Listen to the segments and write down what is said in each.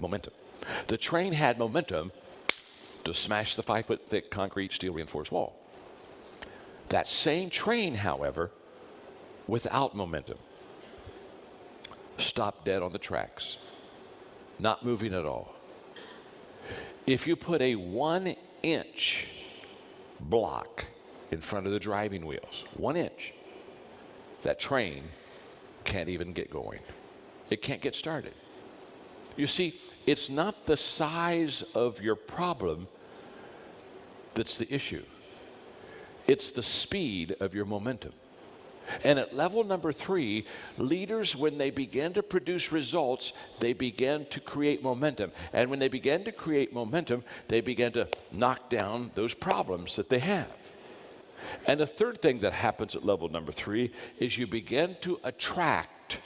momentum. The train had momentum to smash the 5-foot thick concrete steel reinforced wall. That same train, however, without momentum, stopped dead on the tracks, not moving at all. If you put a 1-inch block in front of the driving wheels, 1 inch, that train can't even get going. It can't get started. You see, it's not the size of your problem that's the issue. It's the speed of your momentum. And at level number 3, leaders, when they began to produce results, they began to create momentum. And when they began to create momentum, they began to knock down those problems that they have. And the third thing that happens at level number 3 is you begin to attract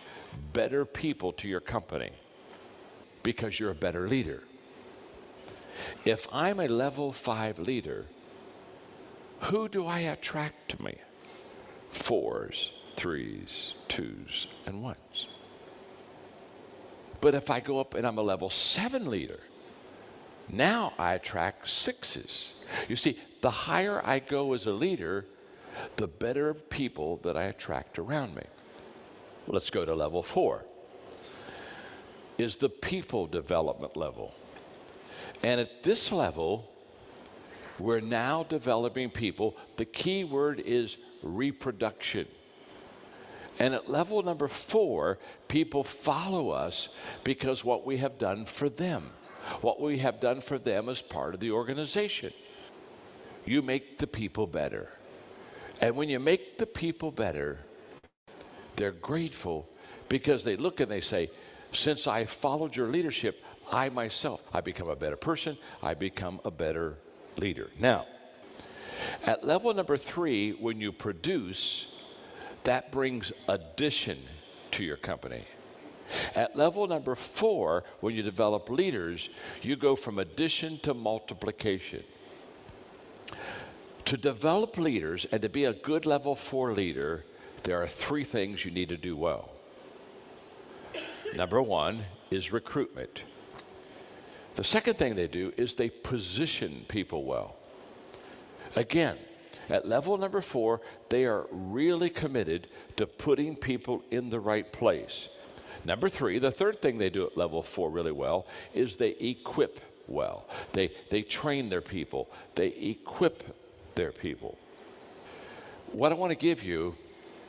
better people to your company because you're a better leader. If I'm a level 5 leader, who do I attract to me? 4s, 3s, 2s, and 1s. But if I go up and I'm a level 7 leader, now I attract 6s. You see, the higher I go as a leader, the better people that I attract around me. Let's go to level 4. Is the people development level. And at this level, we're now developing people. The key word is reproduction. And at level number 4, people follow us because what we have done for them. What we have done for them as part of the organization. You make the people better. And when you make the people better, they're grateful because they look and they say, since I followed your leadership, I myself, I become a better person, I become a better leader. Now, at level number 3, when you produce, that brings addition to your company. At level number 4, when you develop leaders, you go from addition to multiplication. To develop leaders and to be a good level 4 leader, there are 3 things you need to do well. Number 1 is recruitment. The second thing they do is they position people well. Again, at level number 4, they are really committed to putting people in the right place. Number 3, the third thing they do at level 4 really well is they equip well. They train their people. They equip their people. What I want to give you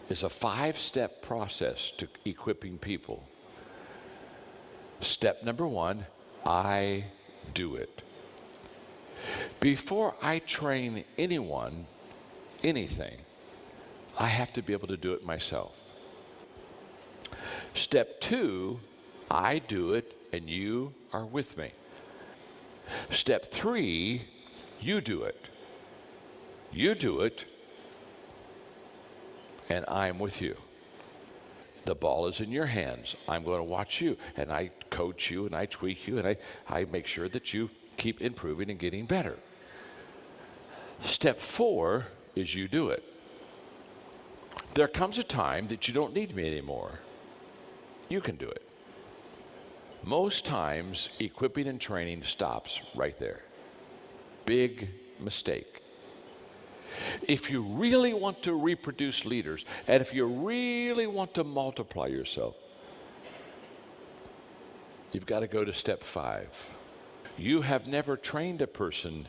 is a 5-step process to equipping people. Step number 1, I do it. Before I train anyone, anything, I have to be able to do it myself. Step 2, I do it and you are with me. Step 3, you do it. You do it and I'm with you. The ball is in your hands. I'm going to watch you, and I coach you, and I tweak you, and I make sure that you keep improving and getting better. Step 4 is you do it. There comes a time that you don't need me anymore. You can do it. Most times, equipping and training stops right there. Big mistake. If you really want to reproduce leaders, and if you really want to multiply yourself, you've got to go to step 5. You have never trained a person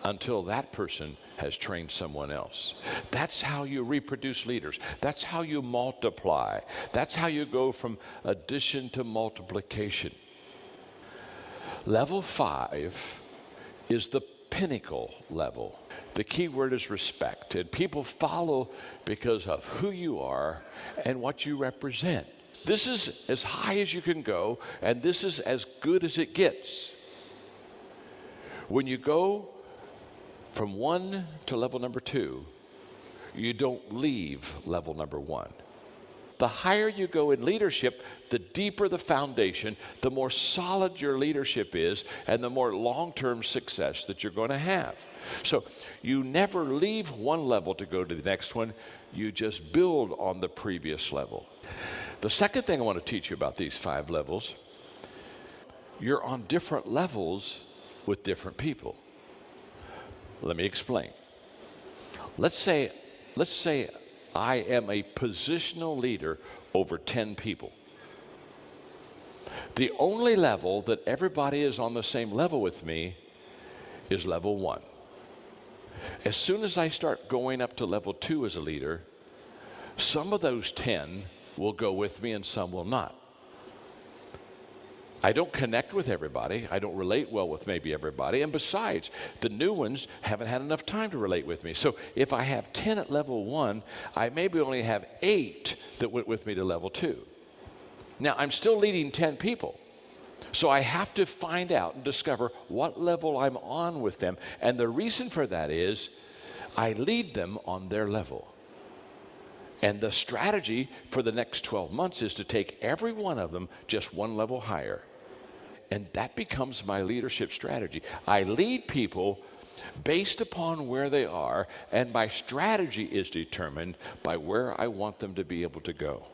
until that person has trained someone else. That's how you reproduce leaders. That's how you multiply. That's how you go from addition to multiplication. Level 5 is the pinnacle level. The key word is respect, and people follow because of who you are and what you represent. This is as high as you can go, and this is as good as it gets. When you go from 1 to level number 2, you don't leave level number 1. The higher you go in leadership, the deeper the foundation, the more solid your leadership is, and the more long-term success that you're going to have. So you never leave one level to go to the next one. You just build on the previous level. The second thing I want to teach you about these 5 levels, you're on different levels with different people. Let me explain. Let's say I am a positional leader over 10 people. The only level that everybody is on the same level with me is level 1. As soon as I start going up to level 2 as a leader, some of those 10 will go with me and some will not. I don't connect with everybody. I don't relate well with maybe everybody. And besides, the new ones haven't had enough time to relate with me. So if I have 10 at level 1, I maybe only have 8 that went with me to level 2. Now, I'm still leading 10 people. So I have to find out and discover what level I'm on with them. And the reason for that is I lead them on their level. And the strategy for the next 12 months is to take every one of them just one level higher. And that becomes my leadership strategy. I lead people based upon where they are, and my strategy is determined by where I want them to be able to go.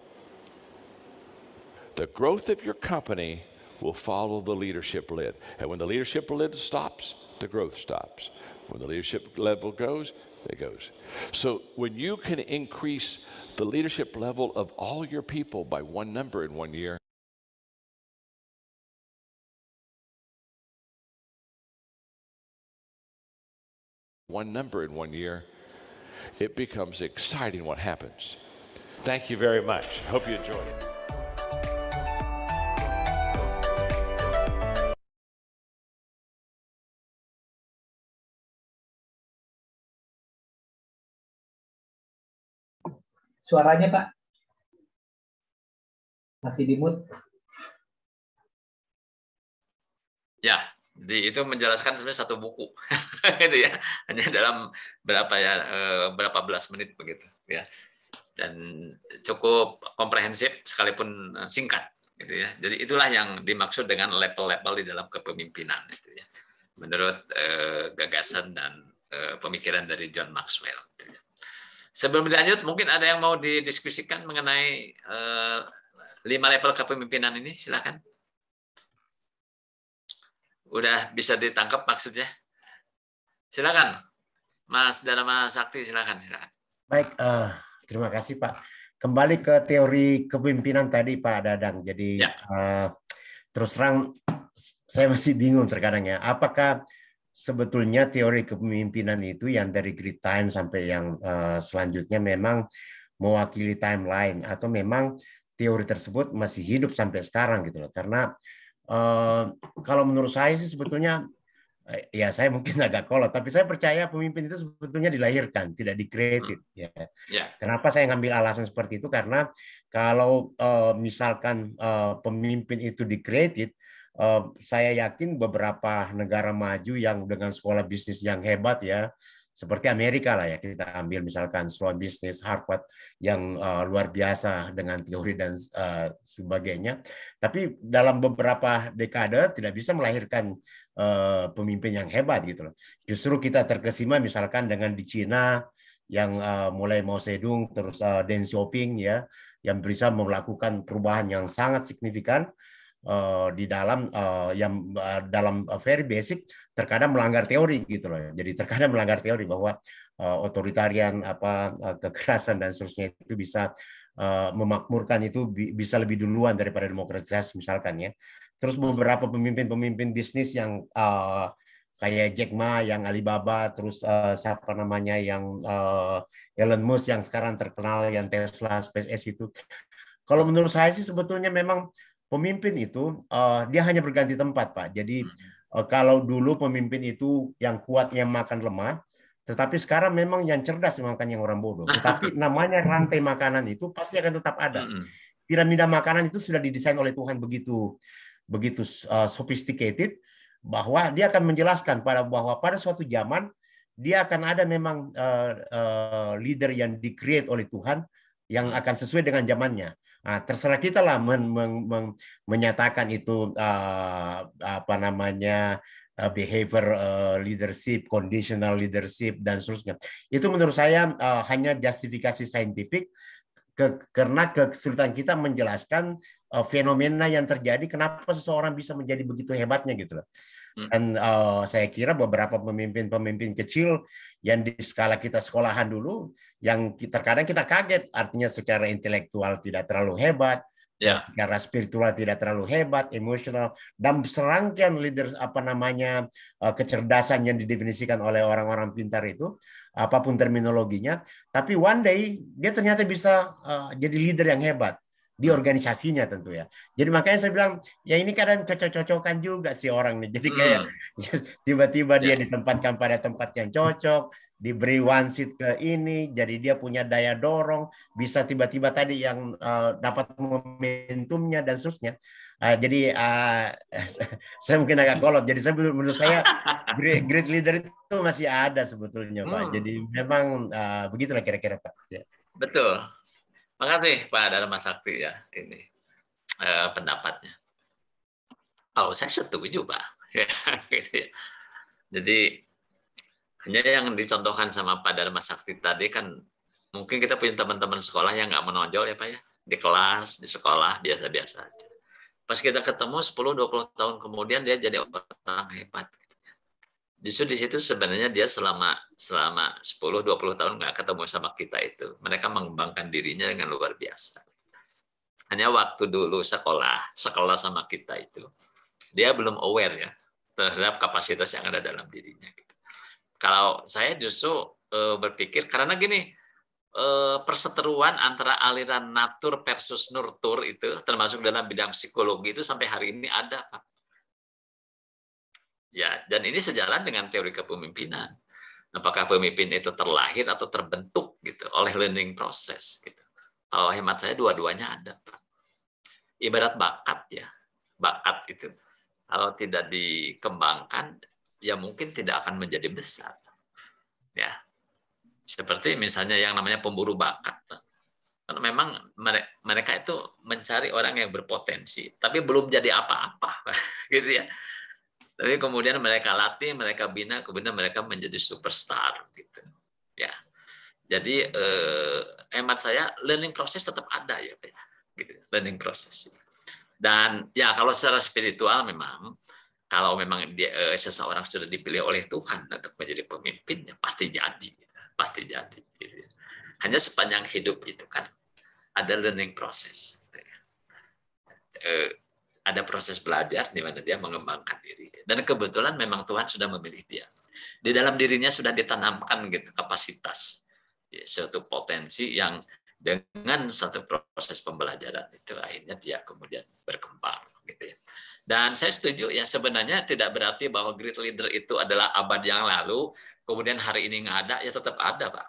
The growth of your company will follow the leadership lid. And when the leadership lid stops, the growth stops. When the leadership level goes, it goes. So when you can increase the leadership level of all your people by one number in 1 year, it becomes exciting what happens. Thank you very much. Hope you enjoyed it. Suaranya Pak masih di mute. Ya, itu menjelaskan sebenarnya satu buku, itu ya, hanya dalam berapa belas menit begitu, ya, dan cukup komprehensif sekalipun singkat, gitu ya. Jadi itulah yang dimaksud dengan level-level di dalam kepemimpinan, gitu ya, menurut gagasan dan pemikiran dari John Maxwell. Gitu ya. Sebelum dilanjut, mungkin ada yang mau didiskusikan mengenai 5 level kepemimpinan ini, silakan. Udah bisa ditangkap maksudnya? Silakan, Mas Dharma Sakti, silakan. Baik, terima kasih Pak. Kembali ke teori kepemimpinan tadi Pak Dadang. Jadi ya. Terus terang saya masih bingung terkadang ya. Apakah sebetulnya teori kepemimpinan itu yang dari grid time sampai yang selanjutnya memang mewakili timeline atau memang teori tersebut masih hidup sampai sekarang gitu loh. Karena kalau menurut saya sih sebetulnya ya saya mungkin agak kolot, tapi saya percaya pemimpin itu sebetulnya dilahirkan, tidak di-created. Ya. Kenapa saya ngambil alasan seperti itu? Karena kalau misalkan pemimpin itu di-created, saya yakin beberapa negara maju yang dengan sekolah bisnis yang hebat ya, seperti Amerika lah ya, kita ambil misalkan sekolah bisnis Harvard yang luar biasa dengan teori dan sebagainya. Tapi dalam beberapa dekade tidak bisa melahirkan pemimpin yang hebat gitu loh. Justru kita terkesima misalkan dengan di Cina yang mulai Mao Zedong terus Deng Xiaoping ya, yang bisa melakukan perubahan yang sangat signifikan di dalam dalam very basic terkadang melanggar teori gitu loh. Jadi terkadang melanggar teori bahwa otoritarian kekerasan dan seterusnya itu bisa memakmurkan itu bisa lebih duluan daripada demokratisasi misalkan ya. Terus beberapa pemimpin bisnis yang kayak Jack Ma yang Alibaba, terus siapa namanya yang Elon Musk yang sekarang terkenal yang Tesla, SpaceX itu. Kalau menurut saya sih sebetulnya memang pemimpin itu dia hanya berganti tempat, Pak. Jadi kalau dulu pemimpin itu yang kuat yang makan lemah, tetapi sekarang memang yang cerdas yang makan yang orang bodoh. Tetapi namanya rantai makanan itu pasti akan tetap ada. Piramida makanan itu sudah didesain oleh Tuhan begitu sophisticated bahwa dia akan menjelaskan bahwa pada suatu zaman dia akan ada memang leader yang di-create oleh Tuhan yang akan sesuai dengan zamannya. Nah, terserah kita lah menyatakan itu behavior leadership, conditional leadership dan seterusnya. Itu menurut saya hanya justifikasi saintifik karena kesulitan kita menjelaskan fenomena yang terjadi, kenapa seseorang bisa menjadi begitu hebatnya gitu loh. Dan saya kira beberapa pemimpin-pemimpin kecil yang di skala kita sekolahan dulu, yang terkadang kita kaget, artinya secara intelektual tidak terlalu hebat, secara spiritual tidak terlalu hebat, emosional, dan serangkaian leaders kecerdasan yang didefinisikan oleh orang-orang pintar itu, apapun terminologinya, tapi one day dia ternyata bisa jadi leader yang hebat di organisasinya tentu ya. Jadi makanya saya bilang ya ini kadang cocok-cocokan juga si orang nih. Jadi kayak tiba-tiba dia ditempatkan pada tempat yang cocok, diberi one seat ke ini, jadi dia punya daya dorong, bisa tiba-tiba tadi yang dapat momentumnya dan seterusnya. Jadi saya mungkin agak kolot. Jadi menurut saya great leader itu masih ada sebetulnya, Pak. Jadi memang begitulah kira-kira, Pak. Ya. Betul. Makasih Pak Dharma Sakti ya ini pendapatnya. Kalau saya setuju Pak. Gitu ya. Jadi hanya yang dicontohkan sama Pak Dharma Sakti tadi kan mungkin kita punya teman-teman sekolah yang nggak menonjol ya Pak ya, di kelas, di sekolah biasa-biasa aja. Pas kita ketemu 10-20 tahun kemudian dia jadi orang hebat. Justru di situ sebenarnya dia selama 10-20 tahun nggak ketemu sama kita itu. Mereka mengembangkan dirinya dengan luar biasa. Hanya waktu dulu sekolah sama kita itu, dia belum aware ya terhadap kapasitas yang ada dalam dirinya. Kalau saya justru berpikir, karena gini, perseteruan antara aliran natur versus nurtur itu, termasuk dalam bidang psikologi itu sampai hari ini ada, Pak. Ya, dan ini sejalan dengan teori kepemimpinan. Apakah pemimpin itu terlahir atau terbentuk gitu oleh learning process gitu. Kalau hemat saya dua-duanya ada, Pak. Ibarat bakat ya. Bakat itu kalau tidak dikembangkan ya mungkin tidak akan menjadi besar. Ya. Seperti misalnya yang namanya pemburu bakat, Pak. Karena memang mereka itu mencari orang yang berpotensi, tapi belum jadi apa-apa, gitu ya. Tapi kemudian mereka latih, mereka bina, kemudian mereka menjadi superstar, gitu. Ya, jadi hemat saya learning process tetap ada ya, Pak. Gitu, learning process. Dan ya kalau secara spiritual memang, kalau memang seseorang sudah dipilih oleh Tuhan untuk menjadi pemimpin, ya pasti jadi, Gitu. Hanya sepanjang hidup itu kan ada learning process. Ada proses belajar di mana dia mengembangkan diri. Dan kebetulan memang Tuhan sudah memilih dia. Di dalam dirinya sudah ditanamkan gitu kapasitas, ya, suatu potensi yang dengan satu proses pembelajaran itu akhirnya dia kemudian berkembang. Gitu ya. Dan saya setuju ya sebenarnya tidak berarti bahwa great leader itu adalah abad yang lalu, kemudian hari ini nggak ada, ya tetap ada Pak.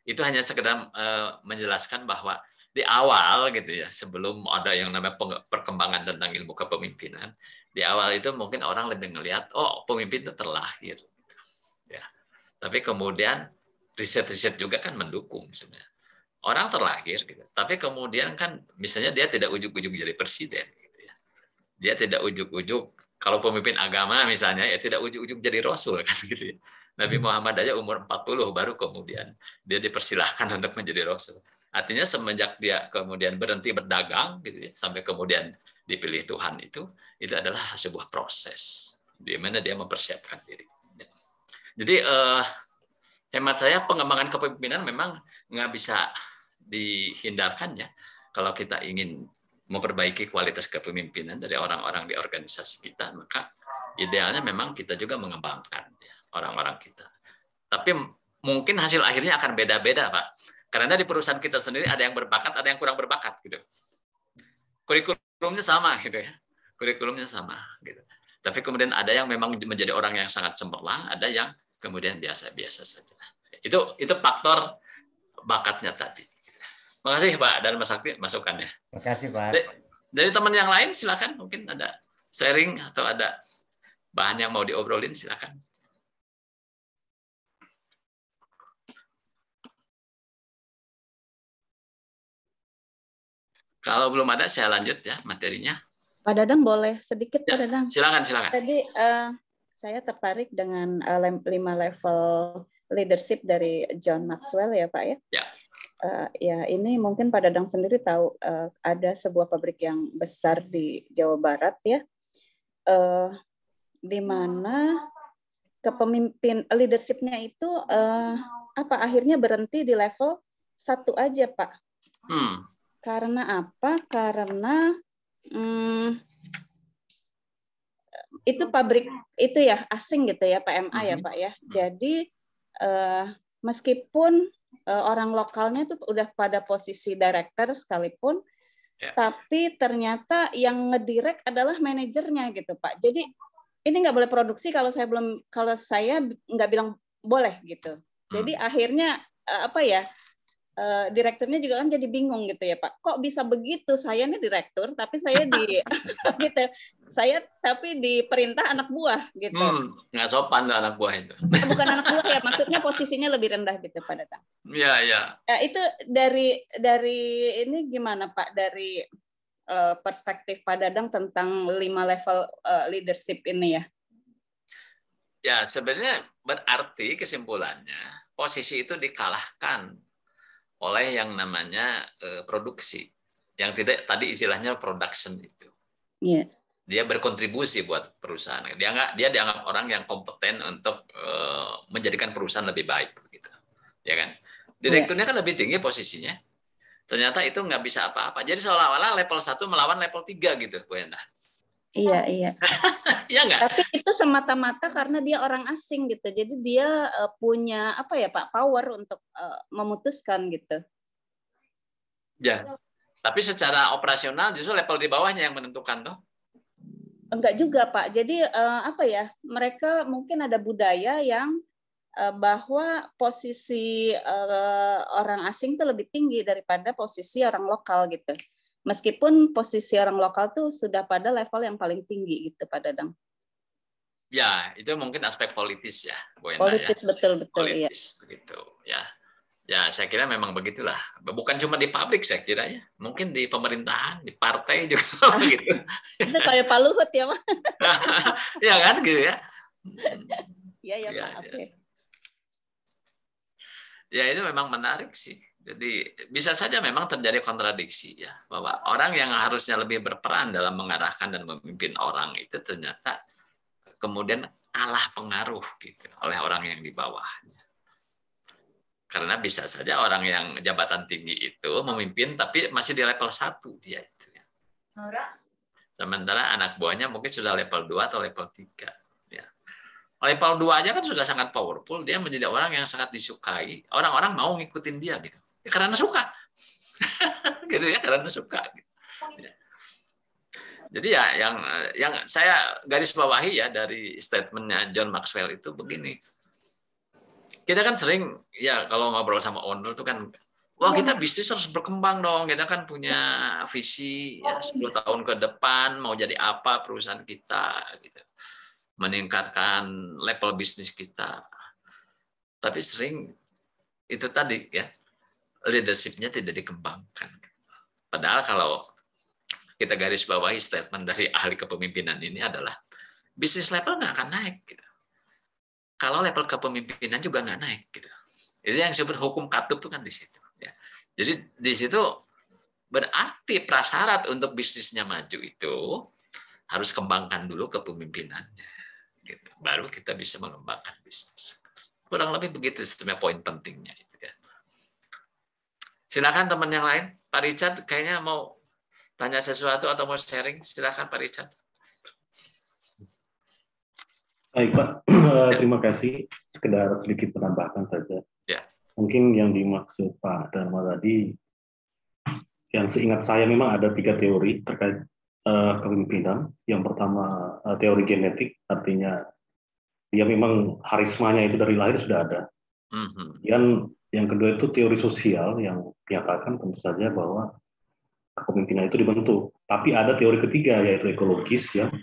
Itu hanya sekedar menjelaskan bahwa di awal gitu ya, sebelum ada yang namanya perkembangan tentang ilmu kepemimpinan, di awal itu mungkin orang lebih ngelihat, oh pemimpin itu terlahir, ya. Tapi kemudian riset-riset juga kan mendukung sebenarnya. Orang terlahir, gitu. Tapi kemudian kan misalnya dia tidak ujuk-ujuk jadi presiden, gitu ya. Dia tidak ujuk-ujuk kalau pemimpin agama misalnya ya tidak ujuk-ujuk jadi rasul kan gitu ya. Nabi Muhammad aja umur 40 baru kemudian dia dipersilahkan untuk menjadi rasul. Artinya semenjak dia kemudian berhenti berdagang gitu ya, sampai kemudian dipilih Tuhan itu adalah sebuah proses di mana dia mempersiapkan diri. Jadi hemat saya pengembangan kepemimpinan memang nggak bisa dihindarkan ya kalau kita ingin memperbaiki kualitas kepemimpinan dari orang-orang di organisasi kita, maka idealnya memang kita juga mengembangkan ya, orang-orang kita. Tapi mungkin hasil akhirnya akan beda-beda, Pak. Karena di perusahaan kita sendiri ada yang berbakat, ada yang kurang berbakat, gitu. Kurikulumnya sama, gitu ya. Kurikulumnya sama, gitu. Tapi kemudian ada yang memang menjadi orang yang sangat cemerlang, ada yang kemudian biasa-biasa saja. Itu faktor bakatnya tadi. Makasih Pak dan Mas Sakti masukannya. Makasih Pak. Dari teman yang lain silakan, mungkin ada sharing atau ada bahan yang mau diobrolin silakan. Kalau belum ada, saya lanjut ya materinya. Pak Dadang boleh sedikit, ya, Pak Dadang? Silakan. Tadi saya tertarik dengan 5 level leadership dari John Maxwell ya Pak ya. Ya. Ya ini mungkin Pak Dadang sendiri tahu ada sebuah pabrik yang besar di Jawa Barat ya, di mana kepemimpin leadership-nya itu akhirnya berhenti di level 1 aja Pak. Karena apa? Karena itu pabrik itu ya asing gitu ya, PMA ya Pak ya. Jadi meskipun orang lokalnya itu udah pada posisi director sekalipun, tapi ternyata yang ngedirect adalah manajernya gitu Pak. Jadi ini nggak boleh produksi kalau saya nggak bilang boleh gitu. Jadi akhirnya direkturnya juga kan jadi bingung gitu ya Pak. Kok bisa begitu? Saya nih direktur, tapi saya gitu. Saya tapi diperintah anak buah gitu. Nggak sopan anak buah itu. Bukan anak buah ya, maksudnya posisinya lebih rendah gitu Pak Dadang. Iya. Itu dari ini gimana Pak? Dari perspektif Pak Dadang tentang 5 level leadership ini ya? Ya sebenarnya berarti kesimpulannya posisi itu dikalahkan oleh yang namanya produksi, yang tidak tadi istilahnya production itu. Yeah. Dia berkontribusi buat perusahaan. Dia dianggap orang yang kompeten untuk menjadikan perusahaan lebih baik, gitu. Ya kan? Direkturnya kan lebih tinggi posisinya. Ternyata itu nggak bisa apa-apa. Jadi seolah-olah level 1 melawan level 3 gitu, Bu Endah. Iya. Iya nggak? Tapi itu semata-mata karena dia orang asing gitu. Jadi dia punya Pak power untuk memutuskan gitu. Ya. Tapi secara operasional justru level di bawahnya yang menentukan toh. Enggak juga Pak. Jadi mereka mungkin ada budaya yang bahwa posisi orang asing itu lebih tinggi daripada posisi orang lokal gitu. Meskipun posisi orang lokal tuh sudah pada level yang paling tinggi gitu Pak Dadang. Ya, itu mungkin aspek politis ya, Bu Enda, politis ya. Betul Politis ya. Begitu ya. Ya, saya kira memang begitulah. Bukan cuma di pabrik saya kira ya. Mungkin di pemerintahan, di partai juga begitu. Itu kayak Pak Luhut ya, Pak. Ya kan gitu ya. Iya Pak. Oke. Ya, itu memang menarik sih. Jadi bisa saja memang terjadi kontradiksi ya, bahwa orang yang harusnya lebih berperan dalam mengarahkan dan memimpin orang itu ternyata kemudian kalah pengaruh gitu oleh orang yang di bawahnya. Karena bisa saja orang yang jabatan tinggi itu memimpin tapi masih di level 1 dia itu ya. Sementara anak buahnya mungkin sudah level 2 atau level 3 ya. Level 2 aja kan sudah sangat powerful, dia menjadi orang yang sangat disukai. Orang-orang mau ngikutin dia gitu. Ya, karena suka. Gitu ya, karena suka gitu. Ya. Jadi ya yang saya garis bawahi ya dari statementnya John Maxwell itu begini. Kita kan sering ya kalau ngobrol sama owner itu kan, wah kita bisnis harus berkembang dong. Kita kan punya visi ya 10 tahun ke depan mau jadi apa perusahaan kita gitu. Meningkatkan level bisnis kita. Tapi sering itu tadi ya, leadership-nya tidak dikembangkan. Padahal kalau kita garis bawahi statement dari ahli kepemimpinan ini adalah bisnis level nggak akan naik. Gitu. Kalau level kepemimpinan juga nggak naik. Gitu. Itu yang disebut hukum katup itu kan di situ. Ya. Jadi di situ berarti prasyarat untuk bisnisnya maju itu harus kembangkan dulu kepemimpinannya. Gitu. Baru kita bisa mengembangkan bisnis. Kurang lebih begitu sebenarnya poin pentingnya itu ya. Silakan teman yang lain, Pak Richard kayaknya mau tanya sesuatu atau mau sharing, silakan Pak Richard. Baik Pak, terima kasih. Sekedar sedikit penambahkan saja. Ya. Mungkin yang dimaksud Pak Dharma tadi, yang seingat saya memang ada 3 teori terkait kepemimpinan. Yang pertama teori genetik, artinya dia memang harismanya itu dari lahir sudah ada. Dan yang kedua itu teori sosial yang menyatakan tentu saja bahwa kepemimpinan itu dibentuk. Tapi ada teori ketiga yaitu ekologis ya,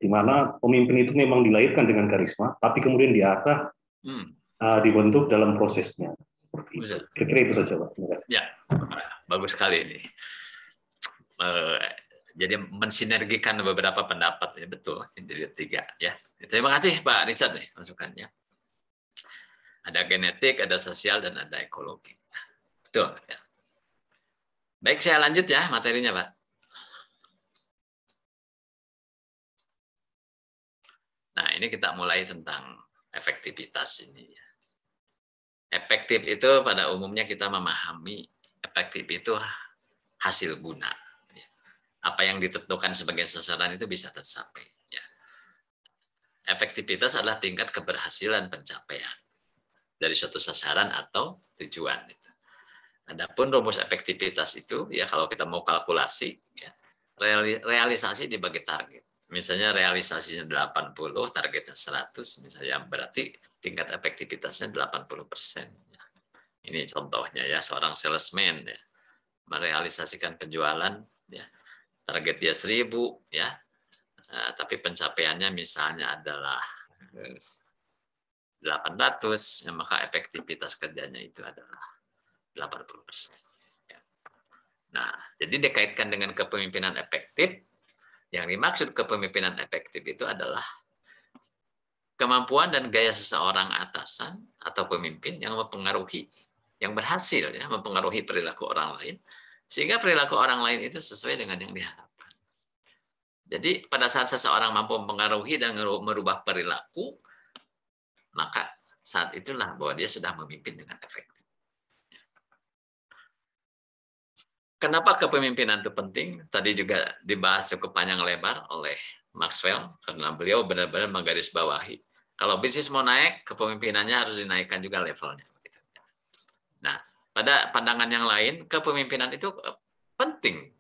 di mana pemimpin itu memang dilahirkan dengan karisma, tapi kemudian diasah, dibentuk dalam prosesnya. Seperti itu. Kira-kira itu saja Pak. Terima kasih. Ya, bagus sekali ini. Jadi mensinergikan beberapa pendapat ya, betul jadi 3 ya. Terima kasih Pak Richard nih masukannya. Ada genetik, ada sosial dan ada ekologi. Betul. Ya. Baik, saya lanjut ya materinya, Pak. Nah, ini kita mulai tentang efektivitas ini. Efektif itu pada umumnya kita memahami efektif itu hasil guna. Apa yang ditentukan sebagai sasaran itu bisa tercapai. Efektivitas adalah tingkat keberhasilan pencapaian dari suatu sasaran atau tujuan. Adapun rumus efektivitas itu, ya kalau kita mau kalkulasi, ya, realisasi dibagi target. Misalnya realisasinya 80, targetnya 100, misalnya berarti tingkat efektivitasnya 80%. Ini contohnya ya, seorang salesman ya, merealisasikan penjualan, ya, target dia 1000, ya, tapi pencapaiannya misalnya adalah 800, ya, maka efektivitas kerjanya itu adalah 80%. Nah, jadi dikaitkan dengan kepemimpinan efektif, yang dimaksud kepemimpinan efektif itu adalah kemampuan dan gaya seseorang atasan atau pemimpin yang mempengaruhi, yang berhasil ya mempengaruhi perilaku orang lain, sehingga perilaku orang lain itu sesuai dengan yang diharapkan. Jadi pada saat seseorang mampu mempengaruhi dan merubah perilaku, maka saat itulah bahwa dia sudah memimpin dengan efektif. Kenapa kepemimpinan itu penting? Tadi juga dibahas cukup panjang lebar oleh Maxwell, karena beliau benar-benar menggarisbawahi. Kalau bisnis mau naik, kepemimpinannya harus dinaikkan juga levelnya. Nah, pada pandangan yang lain, kepemimpinan itu penting.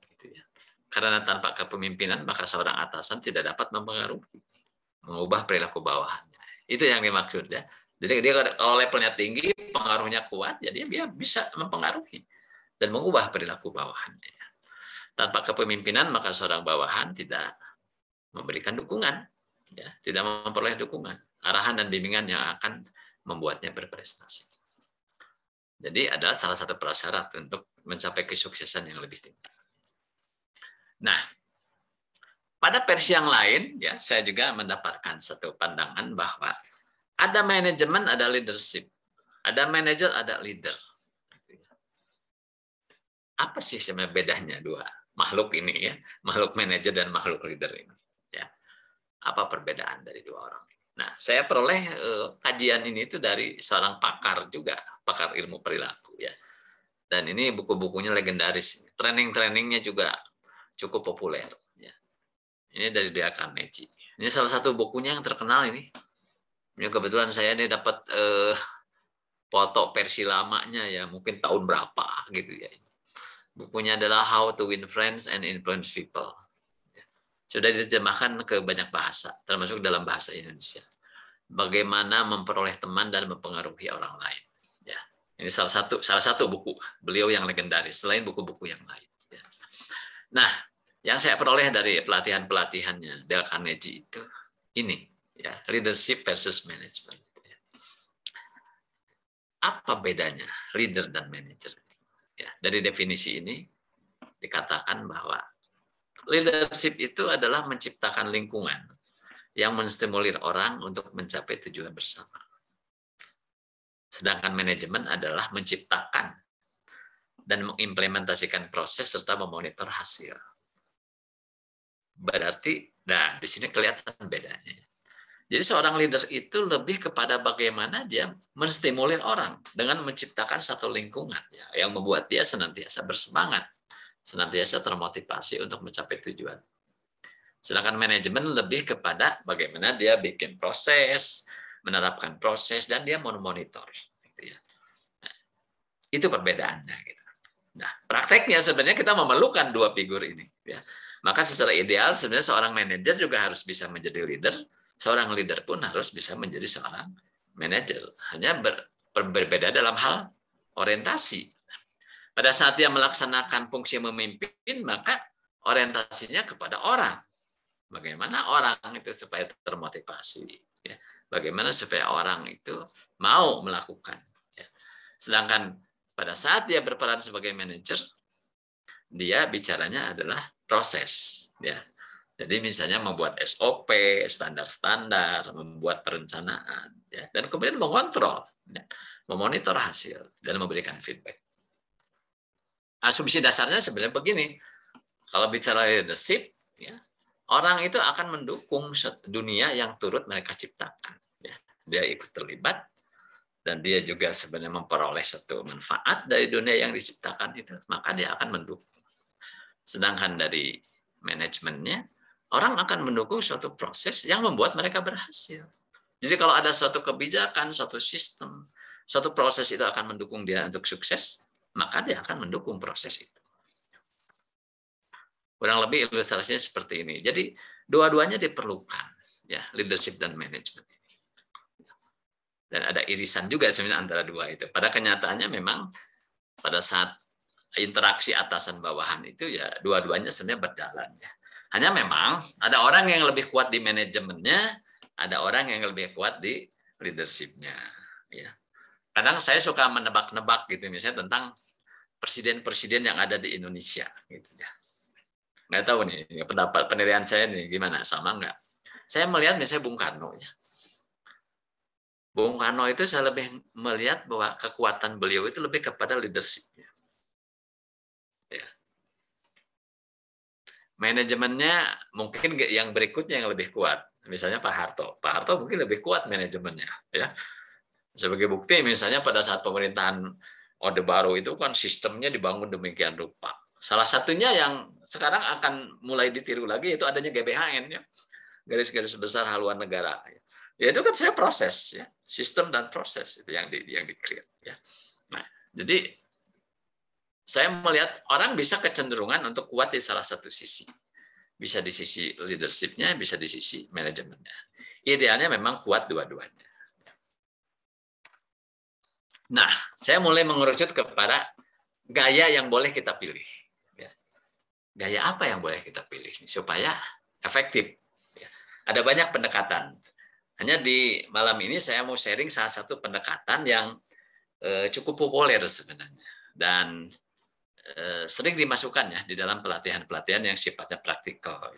Karena tanpa kepemimpinan, maka seorang atasan tidak dapat mempengaruhi, mengubah perilaku bawahannya. Itu yang dimaksud ya. Jadi dia kalau levelnya tinggi, pengaruhnya kuat, jadi dia bisa mempengaruhi dan mengubah perilaku bawahannya. Tanpa kepemimpinan, maka seorang bawahan tidak memberikan dukungan, ya, tidak memperoleh dukungan, arahan dan bimbingan yang akan membuatnya berprestasi. Jadi adalah salah satu prasyarat untuk mencapai kesuksesan yang lebih tinggi. Nah, pada versi yang lain, ya, saya juga mendapatkan satu pandangan bahwa ada manajemen, ada leadership, ada manajer, ada leader. Apa sih sebenarnya bedanya dua makhluk ini ya, makhluk manajer dan makhluk leader ini? Ya, apa perbedaan dari dua orang? Nah, saya peroleh kajian ini itu dari seorang pakar juga, pakar ilmu perilaku ya. Dan ini buku-bukunya legendaris, training-trainingnya juga cukup populer. Ya. Ini dari Dale Carnegie. Ini salah satu bukunya yang terkenal ini. Ini kebetulan saya ini dapat foto versi lamanya ya, mungkin tahun berapa gitu ya. Bukunya adalah How to Win Friends and Influence People. Sudah diterjemahkan ke banyak bahasa, termasuk dalam bahasa Indonesia. Bagaimana memperoleh teman dan mempengaruhi orang lain. Ya, ini salah satu buku beliau yang legendaris, selain buku-buku yang lain. Ya. Nah, yang saya peroleh dari pelatihan-pelatihannya Dale Carnegie itu ini, ya, leadership versus management. Apa bedanya leader dan manager? Ya, dari definisi ini dikatakan bahwa leadership itu adalah menciptakan lingkungan yang menstimulir orang untuk mencapai tujuan bersama. Sedangkan manajemen adalah menciptakan dan mengimplementasikan proses serta memonitor hasil. Berarti, nah di sini kelihatan bedanya. Jadi seorang leader itu lebih kepada bagaimana dia menstimulir orang dengan menciptakan satu lingkungan ya, yang membuat dia senantiasa bersemangat, senantiasa termotivasi untuk mencapai tujuan. Sedangkan manajemen lebih kepada bagaimana dia bikin proses, menerapkan proses, dan dia memonitor. Nah, itu perbedaannya. Nah, prakteknya sebenarnya kita memerlukan dua figur ini. Ya. Maka secara ideal sebenarnya seorang manajer juga harus bisa menjadi leader. Seorang leader pun harus bisa menjadi seorang manajer. Hanya berbeda dalam hal orientasi. Pada saat dia melaksanakan fungsi memimpin, maka orientasinya kepada orang. Bagaimana orang itu supaya termotivasi. Ya. Bagaimana supaya orang itu mau melakukan. Ya. Sedangkan pada saat dia berperan sebagai manajer, dia bicaranya adalah proses. Ya. Jadi misalnya membuat SOP, standar-standar, membuat perencanaan, ya, dan kemudian mengontrol, ya, memonitor hasil, dan memberikan feedback. asumsi dasarnya sebenarnya begini. Kalau bicara leadership, ya, orang itu akan mendukung dunia yang turut mereka ciptakan. Ya. Dia ikut terlibat, dan dia juga sebenarnya memperoleh satu manfaat dari dunia yang diciptakan itu, maka dia akan mendukung. Sedangkan dari manajemennya, orang akan mendukung suatu proses yang membuat mereka berhasil. Jadi kalau ada suatu kebijakan, suatu sistem, suatu proses itu akan mendukung dia untuk sukses, maka dia akan mendukung proses itu. Kurang lebih ilustrasinya seperti ini. Jadi dua-duanya diperlukan, ya, leadership dan manajemen. Dan ada irisan juga sebenarnya antara dua itu. Pada kenyataannya memang pada saat interaksi atasan bawahan itu ya dua-duanya sebenarnya berjalan. Ya. Hanya memang ada orang yang lebih kuat di manajemennya, ada orang yang lebih kuat di leadership-nya. Ya. Kadang saya suka menebak-nebak gitu, misalnya tentang presiden-presiden yang ada di Indonesia. Gitu ya. Nggak tahu nih, pendapat penilaian saya nih gimana, sama nggak? Saya melihat misalnya Bung Karno. Ya. Bung Karno itu saya lebih melihat bahwa kekuatan beliau itu lebih kepada leadership-nya. Ya. Manajemennya mungkin yang berikutnya yang lebih kuat. Misalnya Pak Harto. Pak Harto mungkin lebih kuat manajemennya. Ya. Sebagai bukti misalnya pada saat pemerintahan Orde Baru itu kan sistemnya dibangun demikian rupa. Salah satunya yang sekarang akan mulai ditiru lagi itu adanya GBHN, ya, garis-garis besar haluan negara. Ya itu kan saya proses, ya, sistem dan proses itu yang di-create. Ya. Nah, jadi saya melihat orang bisa kecenderungan untuk kuat di salah satu sisi, bisa di sisi leadership-nya, bisa di sisi manajemennya. Idealnya memang kuat dua-duanya. Nah, saya mulai mengerucut kepada gaya yang boleh kita pilih. Gaya apa yang boleh kita pilih supaya efektif? Ada banyak pendekatan. Hanya di malam ini saya mau sharing salah satu pendekatan yang cukup populer sebenarnya dan sering dimasukkan ya di dalam pelatihan-pelatihan yang sifatnya praktikal.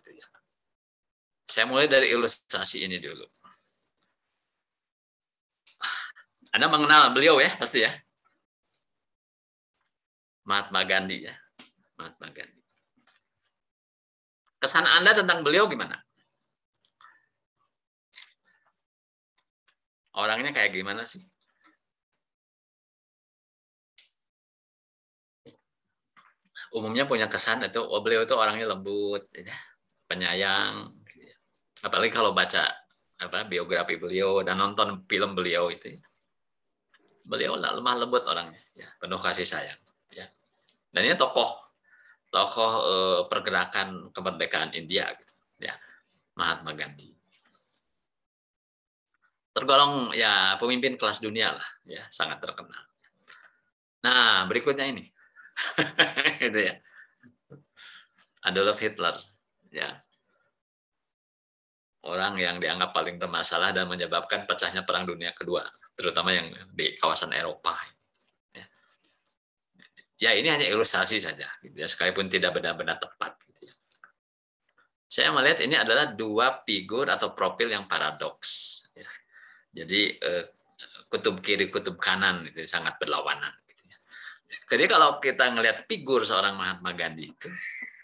Saya mulai dari ilustrasi ini dulu. Anda mengenal beliau ya pasti ya, Mahatma Gandhi ya, Mahatma Gandhi. Kesan Anda tentang beliau gimana? Orangnya kayak gimana sih? Umumnya punya kesan itu, oh beliau itu orangnya lembut, penyayang. Apalagi kalau baca biografi beliau dan nonton film beliau itu, beliau lemah lembut orangnya, ya, penuh kasih sayang. Ya. Dan ini tokoh pergerakan kemerdekaan India, gitu, ya, Mahatma Gandhi. Tergolong ya pemimpin kelas dunia lah, ya, sangat terkenal. Nah, berikutnya ini. Itu ya. Adolf Hitler, ya. Orang yang dianggap paling bermasalah dan menyebabkan pecahnya Perang Dunia Kedua, terutama yang di kawasan Eropa. Ya, ini hanya ilustrasi saja, gitu ya, sekalipun tidak benar-benar tepat. Gitu ya. Saya melihat ini adalah dua figur atau profil yang paradoks. Ya. Jadi kutub kiri, kutub kanan itu sangat berlawanan. Gitu ya. Jadi kalau kita melihat figur seorang Mahatma Gandhi itu,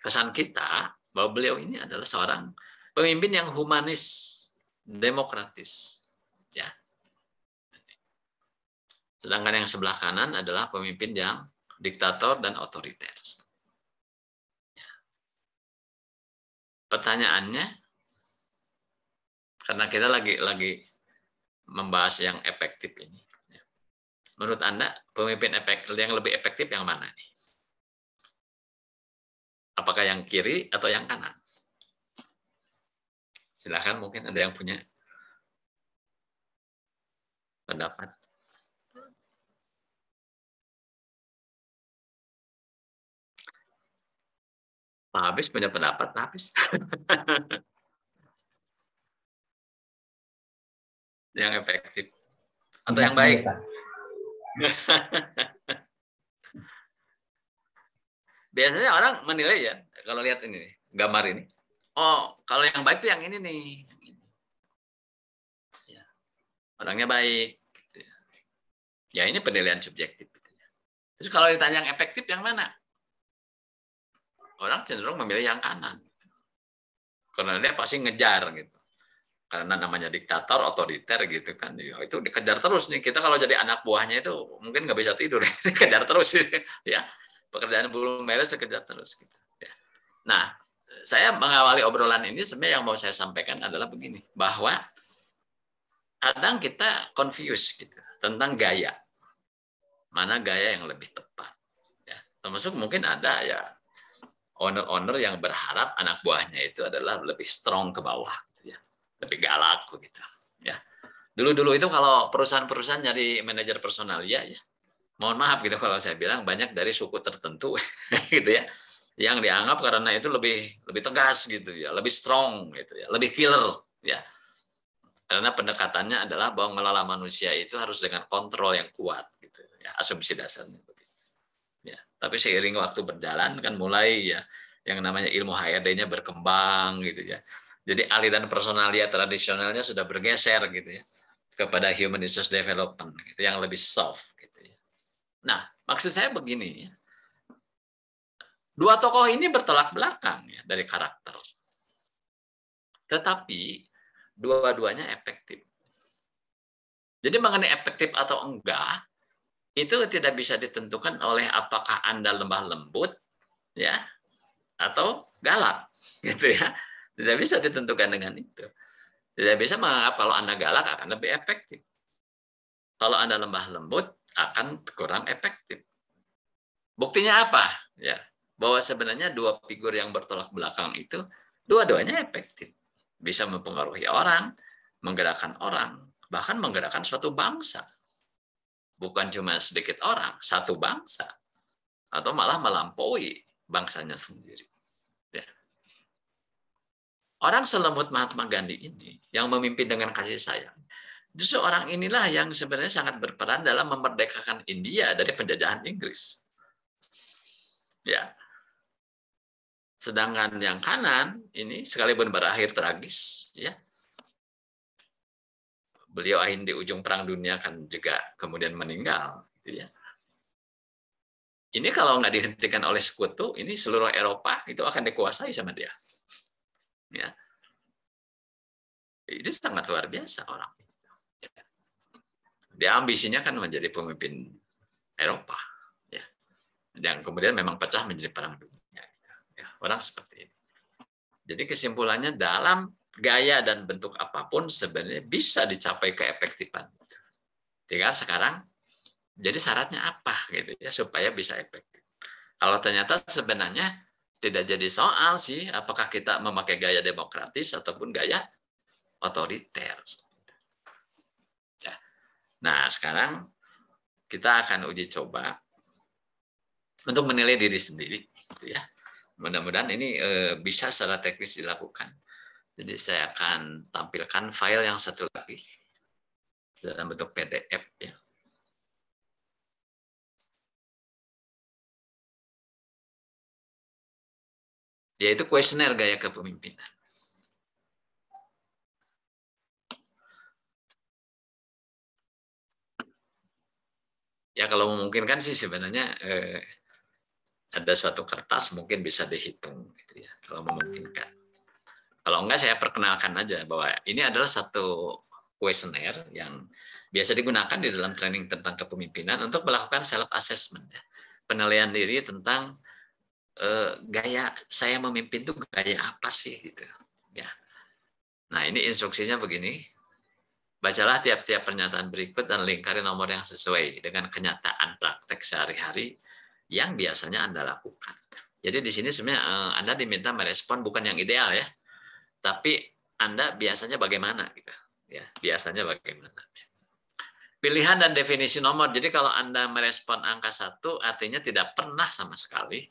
kesan kita bahwa beliau ini adalah seorang pemimpin yang humanis, demokratis. Ya. Sedangkan yang sebelah kanan adalah pemimpin yang diktator dan otoriter. Pertanyaannya, karena kita lagi membahas yang efektif ini, menurut Anda pemimpin yang lebih efektif yang mana nih? Apakah yang kiri atau yang kanan? Silakan, mungkin ada yang punya pendapat. Pak Habis punya pendapat, Pak Habis. Yang efektif atau yang baik? Biasanya orang menilai ya, kalau lihat ini gambar ini, oh kalau yang baik itu yang ini nih, ya, orangnya baik. Ya ini penilaian subjektif. Terus kalau ditanya yang efektif yang mana? orang cenderung memilih yang kanan. Karena dia pasti ngejar gitu. Karena namanya diktator, otoriter gitu kan. Itu dikejar terus nih. Kita kalau jadi anak buahnya itu mungkin nggak bisa tidur. Dikejar terus ya. Pekerjaan belum beres dikejar terus gitu. Ya. Nah, saya mengawali obrolan ini sebenarnya yang mau saya sampaikan adalah begini, bahwa kadang kita confuse gitu tentang gaya. Mana gaya yang lebih tepat. Ya. Termasuk mungkin ada ya owner-owner yang berharap anak buahnya itu adalah lebih strong ke bawah. Lebih galak begitu ya. Dulu itu kalau perusahaan-perusahaan nyari manajer personal ya mohon maaf gitu kalau saya bilang banyak dari suku tertentu gitu ya yang dianggap karena itu lebih tegas gitu ya, lebih strong gitu ya, lebih killer ya. Karena pendekatannya adalah bahwa mengelola manusia itu harus dengan kontrol yang kuat gitu ya, asumsi dasarnya begitu. Ya, tapi seiring waktu berjalan kan mulai ya yang namanya ilmu HRD-nya berkembang gitu ya. Jadi aliran personalia tradisionalnya sudah bergeser gitu ya kepada human resource development gitu, yang lebih soft gitu ya. Nah, maksud saya begini ya. Dua tokoh ini bertolak belakang ya dari karakter. Tetapi dua-duanya efektif. Jadi mengenai efektif atau enggak itu tidak bisa ditentukan oleh apakah Anda lemah lembut ya atau galak gitu ya. Tidak bisa ditentukan dengan itu. Tidak bisa menganggap kalau Anda galak akan lebih efektif. Kalau Anda lemah lembut akan kurang efektif. Buktinya apa? Ya, bahwa sebenarnya dua figur yang bertolak belakang itu dua-duanya efektif. Bisa mempengaruhi orang, menggerakkan orang, bahkan menggerakkan suatu bangsa. Bukan cuma sedikit orang, satu bangsa. Atau malah melampaui bangsanya sendiri. Ya. Orang selembut Mahatma Gandhi ini yang memimpin dengan kasih sayang, justru orang inilah yang sebenarnya sangat berperan dalam memerdekakan India dari penjajahan Inggris. Ya. Sedangkan yang kanan ini sekalipun berakhir tragis, ya. Beliau akhirnya di ujung perang dunia kan juga kemudian meninggal, gitu ya. Ini kalau nggak dihentikan oleh sekutu, ini seluruh Eropa itu akan dikuasai sama dia. Ya. Itu sangat luar biasa orang. Dia ambisinya kan menjadi pemimpin Eropa. Ya. Dan kemudian memang pecah menjadi perang dunia. Ya, orang seperti ini. Jadi kesimpulannya dalam gaya dan bentuk apapun sebenarnya bisa dicapai keefektifan. Tinggal sekarang jadi syaratnya apa gitu ya supaya bisa efektif. Kalau ternyata sebenarnya tidak jadi soal sih apakah kita memakai gaya demokratis ataupun gaya otoriter. Ya. Nah, sekarang kita akan uji coba untuk menilai diri sendiri gitu ya. Mudah-mudahan ini bisa secara teknis dilakukan. Jadi saya akan tampilkan file yang satu lagi dalam bentuk PDF ya. Yaitu kuesioner gaya kepemimpinan. Ya kalau memungkinkan sih sebenarnya ada suatu kertas mungkin bisa dihitung gitu ya kalau memungkinkan. Kalau enggak saya perkenalkan aja bahwa ini adalah satu kuesioner yang biasa digunakan di dalam training tentang kepemimpinan untuk melakukan self assessment ya. Penilaian diri tentang gaya saya memimpin itu gaya apa sih gitu ya. Nah, ini instruksinya begini. Bacalah tiap-tiap pernyataan berikut dan lingkari nomor yang sesuai dengan kenyataan praktek sehari-hari yang biasanya Anda lakukan. Jadi di sini sebenarnya Anda diminta merespon bukan yang ideal ya, tapi Anda biasanya bagaimana gitu. Ya, biasanya bagaimana. Pilihan dan definisi nomor. Jadi kalau Anda merespon angka 1 artinya tidak pernah sama sekali.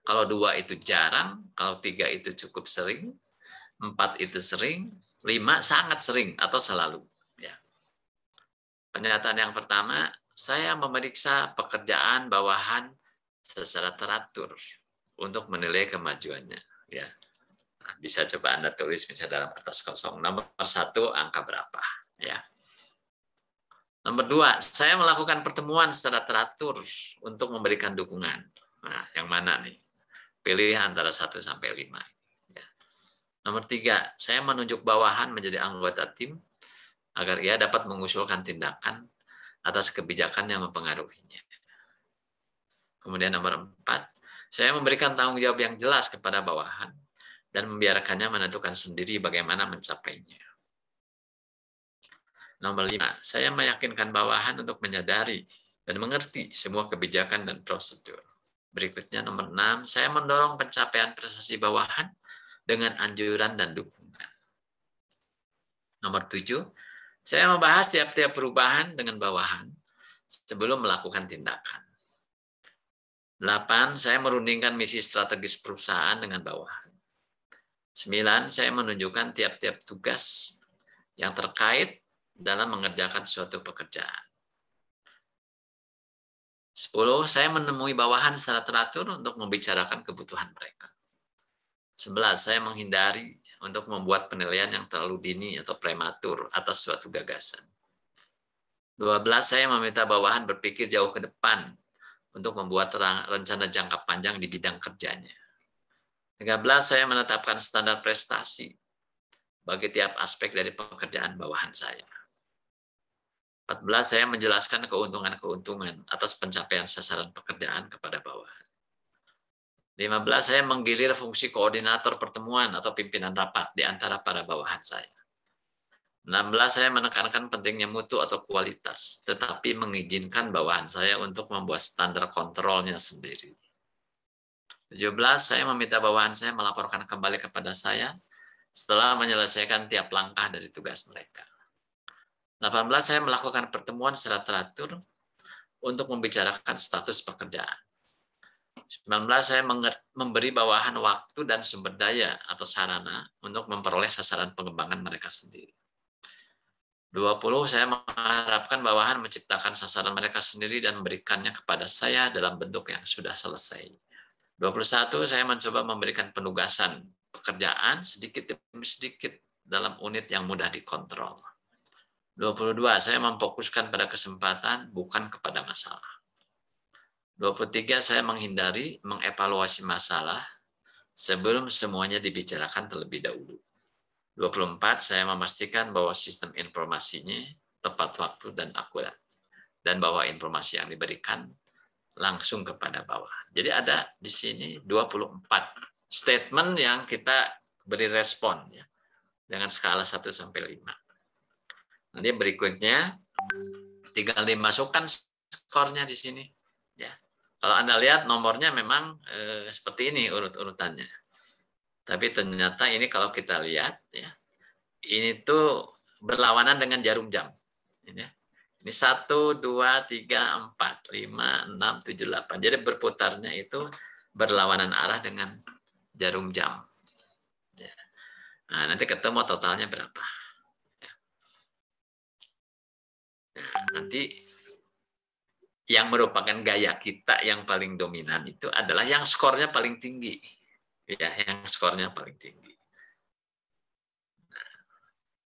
Kalau 2 itu jarang, kalau 3 itu cukup sering, 4 itu sering, 5 sangat sering atau selalu. Ya. Pernyataan yang pertama, saya memeriksa pekerjaan bawahan secara teratur untuk menilai kemajuannya. Ya. Nah, bisa coba Anda tulis misalnya dalam kertas kosong. Nomor 1 angka berapa? Ya. Nomor 2, saya melakukan pertemuan secara teratur untuk memberikan dukungan. Nah, yang mana nih? Pilih antara 1 sampai 5. Ya. Nomor 3, saya menunjuk bawahan menjadi anggota tim agar ia dapat mengusulkan tindakan atas kebijakan yang mempengaruhinya. Kemudian nomor 4, saya memberikan tanggung jawab yang jelas kepada bawahan dan membiarkannya menentukan sendiri bagaimana mencapainya. Nomor 5, saya meyakinkan bawahan untuk menyadari dan mengerti semua kebijakan dan prosedur. Berikutnya nomor 6, saya mendorong pencapaian prestasi bawahan dengan anjuran dan dukungan. Nomor 7, saya membahas tiap-tiap perubahan dengan bawahan sebelum melakukan tindakan. 8, saya merundingkan misi strategis perusahaan dengan bawahan. 9, saya menunjukkan tiap-tiap tugas yang terkait dalam mengerjakan suatu pekerjaan. 10, saya menemui bawahan secara teratur untuk membicarakan kebutuhan mereka. 11, saya menghindari untuk membuat penilaian yang terlalu dini atau prematur atas suatu gagasan. 12, saya meminta bawahan berpikir jauh ke depan untuk membuat rencana jangka panjang di bidang kerjanya. 13, saya menetapkan standar prestasi bagi tiap aspek dari pekerjaan bawahan saya. 14, saya menjelaskan keuntungan-keuntungan atas pencapaian sasaran pekerjaan kepada bawahan. 15, saya menggilir fungsi koordinator pertemuan atau pimpinan rapat di antara para bawahan saya. 16, saya menekankan pentingnya mutu atau kualitas, tetapi mengizinkan bawahan saya untuk membuat standar kontrolnya sendiri. 17, saya meminta bawahan saya melaporkan kembali kepada saya setelah menyelesaikan tiap langkah dari tugas mereka. 18, saya melakukan pertemuan secara teratur untuk membicarakan status pekerjaan. 19, saya memberi bawahan waktu dan sumber daya atau sarana untuk memperoleh sasaran pengembangan mereka sendiri. 20, saya mengharapkan bawahan menciptakan sasaran mereka sendiri dan memberikannya kepada saya dalam bentuk yang sudah selesai. 21, saya mencoba memberikan penugasan pekerjaan sedikit demi sedikit dalam unit yang mudah dikontrol. 22, saya memfokuskan pada kesempatan, bukan kepada masalah. 23, saya menghindari mengevaluasi masalah sebelum semuanya dibicarakan terlebih dahulu. 24, saya memastikan bahwa sistem informasinya tepat waktu dan akurat, dan bahwa informasi yang diberikan langsung kepada bawahan. Jadi ada di sini 24 statement yang kita beri respon ya, dengan skala 1 sampai 5. Nanti berikutnya tinggal dimasukkan skornya di sini. Ya, kalau Anda lihat nomornya memang seperti ini urut-urutannya. Tapi ternyata ini kalau kita lihat ya, ini tuh berlawanan dengan jarum jam. Ini 1, 2, 3, 4, 5, 6, 7, 8. Jadi berputarnya itu berlawanan arah dengan jarum jam. Ya. Nah, nanti ketemu totalnya berapa. Nah, nanti yang merupakan gaya kita yang paling dominan itu adalah yang skornya paling tinggi. Ya, yang skornya paling tinggi.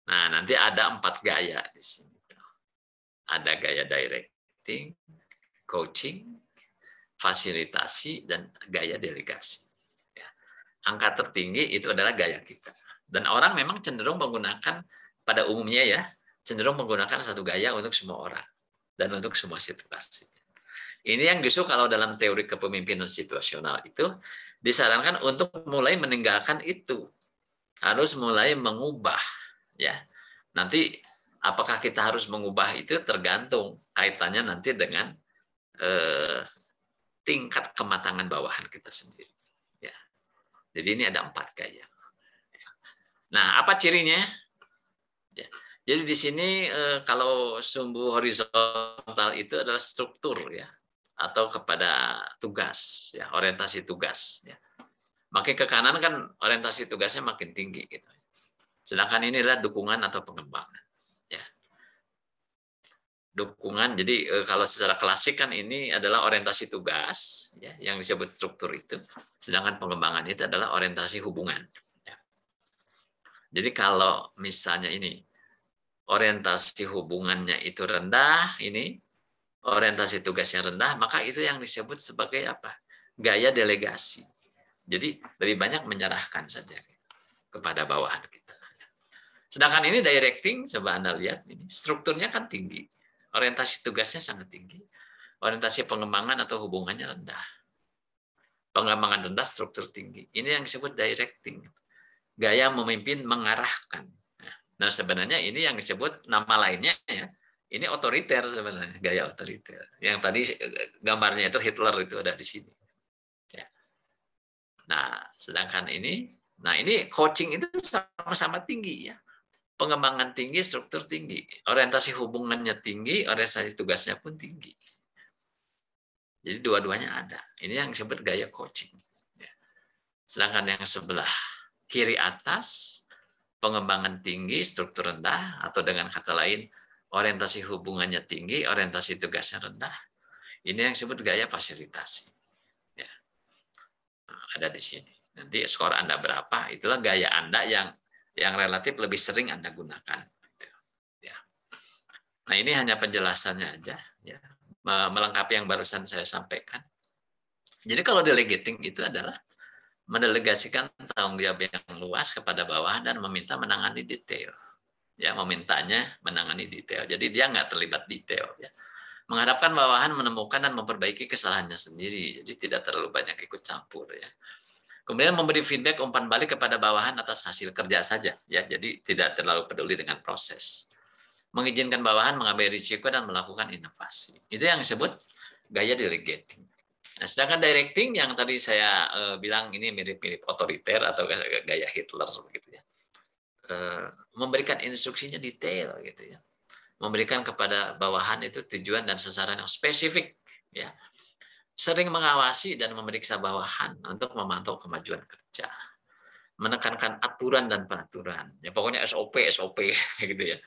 Nah, nanti ada 4 gaya di sini. Ada gaya directing, coaching, fasilitasi, dan gaya delegasi. Ya. Angka tertinggi itu adalah gaya kita. Dan orang memang cenderung menggunakan, pada umumnya ya, cenderung menggunakan satu gaya untuk semua orang dan untuk semua situasi. Ini yang justru kalau dalam teori kepemimpinan situasional itu disarankan untuk mulai meninggalkan itu, harus mulai mengubah. Ya, nanti apakah kita harus mengubah itu tergantung kaitannya nanti dengan tingkat kematangan bawahan kita sendiri. Ya, jadi ini ada 4 gaya. Nah, apa cirinya? Ya. Jadi di sini kalau sumbu horizontal itu adalah struktur ya, atau kepada tugas ya, orientasi tugas ya. Makin ke kanan kan orientasi tugasnya makin tinggi gitu. Sedangkan ini adalah dukungan atau pengembangan ya. Dukungan, jadi kalau secara klasik kan ini adalah orientasi tugas ya, yang disebut struktur itu. Sedangkan pengembangan itu adalah orientasi hubungan ya. Jadi kalau misalnya ini orientasi hubungannya itu rendah, ini orientasi tugasnya rendah, maka itu yang disebut sebagai apa? Gaya delegasi. Jadi lebih banyak menyerahkan saja kepada bawahan kita. Sedangkan ini directing, coba Anda lihat ini strukturnya kan tinggi, orientasi tugasnya sangat tinggi, orientasi pengembangan atau hubungannya rendah. Pengembangan rendah, struktur tinggi. Ini yang disebut directing. Gaya memimpin mengarahkan. Nah, sebenarnya ini yang disebut nama lainnya ya. Ini otoriter sebenarnya, gaya otoriter. Yang tadi gambarnya itu Hitler itu ada di sini. Ya. Nah, sedangkan ini coaching itu sama-sama tinggi ya. Pengembangan tinggi, struktur tinggi, orientasi hubungannya tinggi, orientasi tugasnya pun tinggi. Jadi dua-duanya ada. Ini yang disebut gaya coaching. Sedangkan yang sebelah kiri atas, pengembangan tinggi, struktur rendah, atau dengan kata lain, orientasi hubungannya tinggi, orientasi tugasnya rendah. Ini yang disebut gaya fasilitasi. Ya. Ada di sini. Nanti skor Anda berapa, itulah gaya Anda yang relatif lebih sering Anda gunakan. Ya. Nah, ini hanya penjelasannya aja, ya, melengkapi yang barusan saya sampaikan. Jadi kalau delegating itu adalah mendelegasikan tanggung jawab yang luas kepada bawahan dan meminta menangani detail. Ya, memintanya menangani detail. Jadi dia nggak terlibat detail. Ya. Mengharapkan bawahan menemukan dan memperbaiki kesalahannya sendiri. Jadi tidak terlalu banyak ikut campur. Ya. Kemudian memberi feedback umpan balik kepada bawahan atas hasil kerja saja, ya. Jadi tidak terlalu peduli dengan proses. Mengizinkan bawahan mengambil risiko dan melakukan inovasi. Itu yang disebut gaya delegating. Nah, sedangkan directing yang tadi saya bilang ini mirip-mirip otoriter atau gaya Hitler, begitu ya. Memberikan instruksinya detail, gitu ya. Memberikan kepada bawahan itu tujuan dan sasaran yang spesifik, ya. Sering mengawasi dan memeriksa bawahan untuk memantau kemajuan kerja, menekankan aturan dan peraturan, ya pokoknya SOP gitu ya,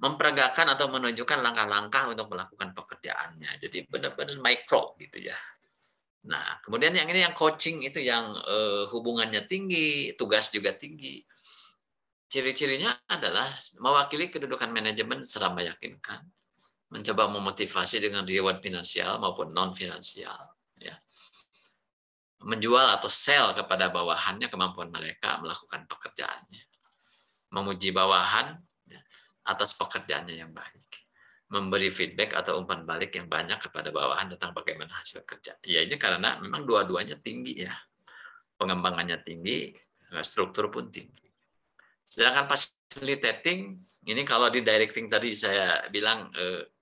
memperagakan atau menunjukkan langkah-langkah untuk melakukan pekerjaannya, jadi benar-benar mikro gitu ya. Nah, kemudian yang ini yang coaching itu yang hubungannya tinggi, tugas juga tinggi. Ciri-cirinya adalah mewakili kedudukan manajemen secara meyakinkan, mencoba memotivasi dengan reward finansial maupun non finansial, ya. Menjual atau sell kepada bawahannya kemampuan mereka melakukan pekerjaannya, memuji bawahan ya, atas pekerjaannya yang baik, memberi feedback atau umpan balik yang banyak kepada bawahan tentang bagaimana hasil kerja. Ya ini karena memang dua-duanya tinggi ya, pengembangannya tinggi, struktur pun tinggi. Sedangkan facilitating ini kalau di directing tadi saya bilang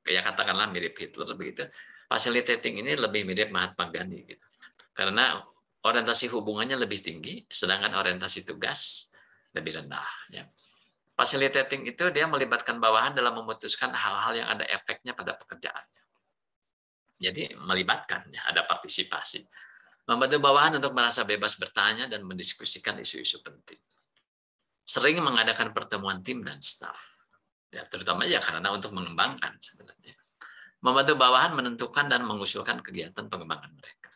ya katakanlah mirip Hitler begitu. Facilitating ini lebih mirip Mahatma Gandhi gitu. Karena orientasi hubungannya lebih tinggi, sedangkan orientasi tugas lebih rendah. Ya. Facilitating itu dia melibatkan bawahan dalam memutuskan hal-hal yang ada efeknya pada pekerjaannya. Jadi melibatkan, ya, ada partisipasi. Membantu bawahan untuk merasa bebas bertanya dan mendiskusikan isu-isu penting. Sering mengadakan pertemuan tim dan staf. Ya, terutama ya karena untuk mengembangkan sebenarnya. Membantu bawahan menentukan dan mengusulkan kegiatan pengembangan mereka.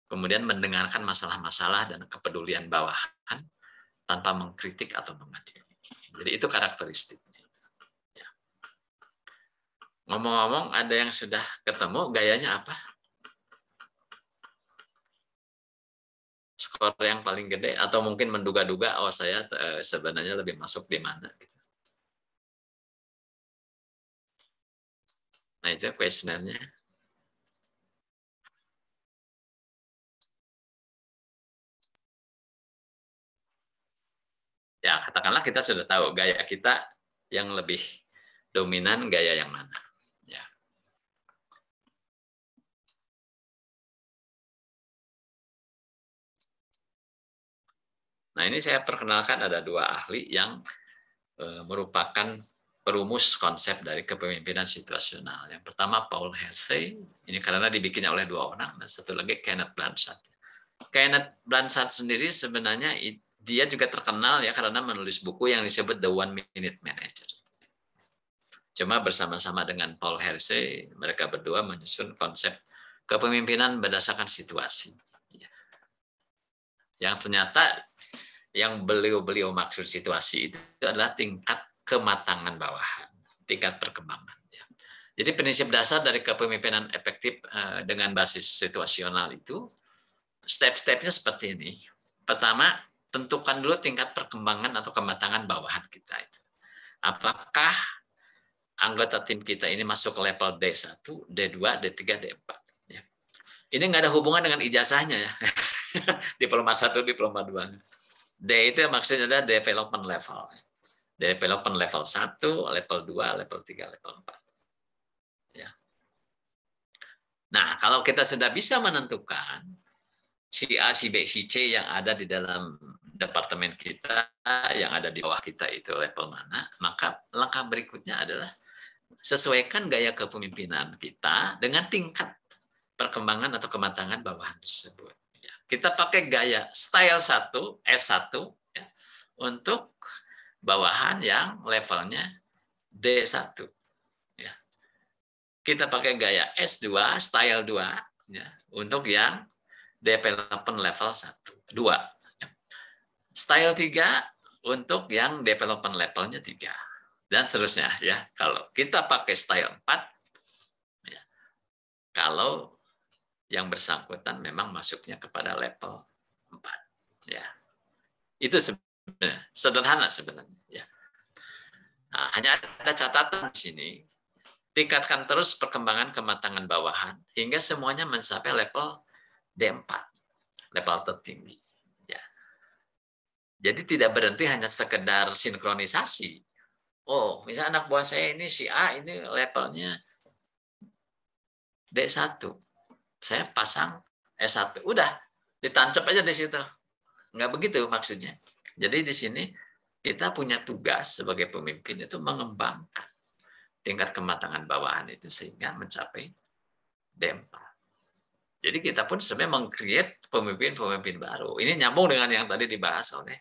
Kemudian mendengarkan masalah-masalah dan kepedulian bawahan tanpa mengkritik atau mengadili. Jadi itu karakteristiknya. Ya. Ngomong-ngomong, ada yang sudah ketemu gayanya apa? Skor yang paling gede atau mungkin menduga-duga, oh saya sebenarnya lebih masuk di mana? Gitu. Nah itu kuesionernya. Ya katakanlah kita sudah tahu gaya kita yang lebih dominan gaya yang mana. Ya. Nah ini saya perkenalkan ada dua ahli yang merupakan perumus konsep dari kepemimpinan situasional. Yang pertama Paul Hersey, ini karena dibikinnya oleh dua orang, dan satu lagi Kenneth Blanchard. Kenneth Blanchard sendiri sebenarnya dia juga terkenal ya karena menulis buku yang disebut The One Minute Manager. Cuma bersama-sama dengan Paul Hersey, mereka berdua menyusun konsep kepemimpinan berdasarkan situasi. Yang ternyata yang beliau maksud situasi itu adalah tingkat kematangan bawahan, tingkat perkembangan. Jadi prinsip dasar dari kepemimpinan efektif dengan basis situasional itu step-stepnya seperti ini. Pertama, tentukan dulu tingkat perkembangan atau kematangan bawahan kita itu. Apakah anggota tim kita ini masuk ke level D1, D2, D3, D4. Ya. Ini nggak ada hubungan dengan ijazahnya ya. Diploma 1, diploma 2. D itu maksudnya adalah development level. Development level 1, level 2, level 3, level 4. Ya. Nah, kalau kita sudah bisa menentukan si A, si B, si C yang ada di dalam departemen kita, yang ada di bawah kita itu level mana, maka langkah berikutnya adalah sesuaikan gaya kepemimpinan kita dengan tingkat perkembangan atau kematangan bawahan tersebut. Ya, kita pakai gaya style 1, S1, ya, untuk bawahan yang levelnya D1. Ya. Kita pakai gaya S2, style 2, ya, untuk yang development level 1, 2. Ya. Style 3 untuk yang development levelnya 3. Dan seterusnya ya. Kalau kita pakai style 4, ya, kalau yang bersangkutan memang masuknya kepada level 4. Ya. Itu sebenarnya sederhana sebenarnya. Ya. Nah, hanya ada catatan di sini. Tingkatkan terus perkembangan kematangan bawahan hingga semuanya mencapai level D4, level tertinggi. Ya. Jadi tidak berhenti hanya sekedar sinkronisasi. Oh, misalnya anak buah saya ini si A ini levelnya D1. Saya pasang S1. Udah, ditancap aja di situ. Nggak begitu maksudnya. Jadi di sini kita punya tugas sebagai pemimpin itu mengembangkan tingkat kematangan bawahan itu sehingga mencapai D4. Jadi kita pun sebenarnya meng-create pemimpin-pemimpin baru. Ini nyambung dengan yang tadi dibahas oleh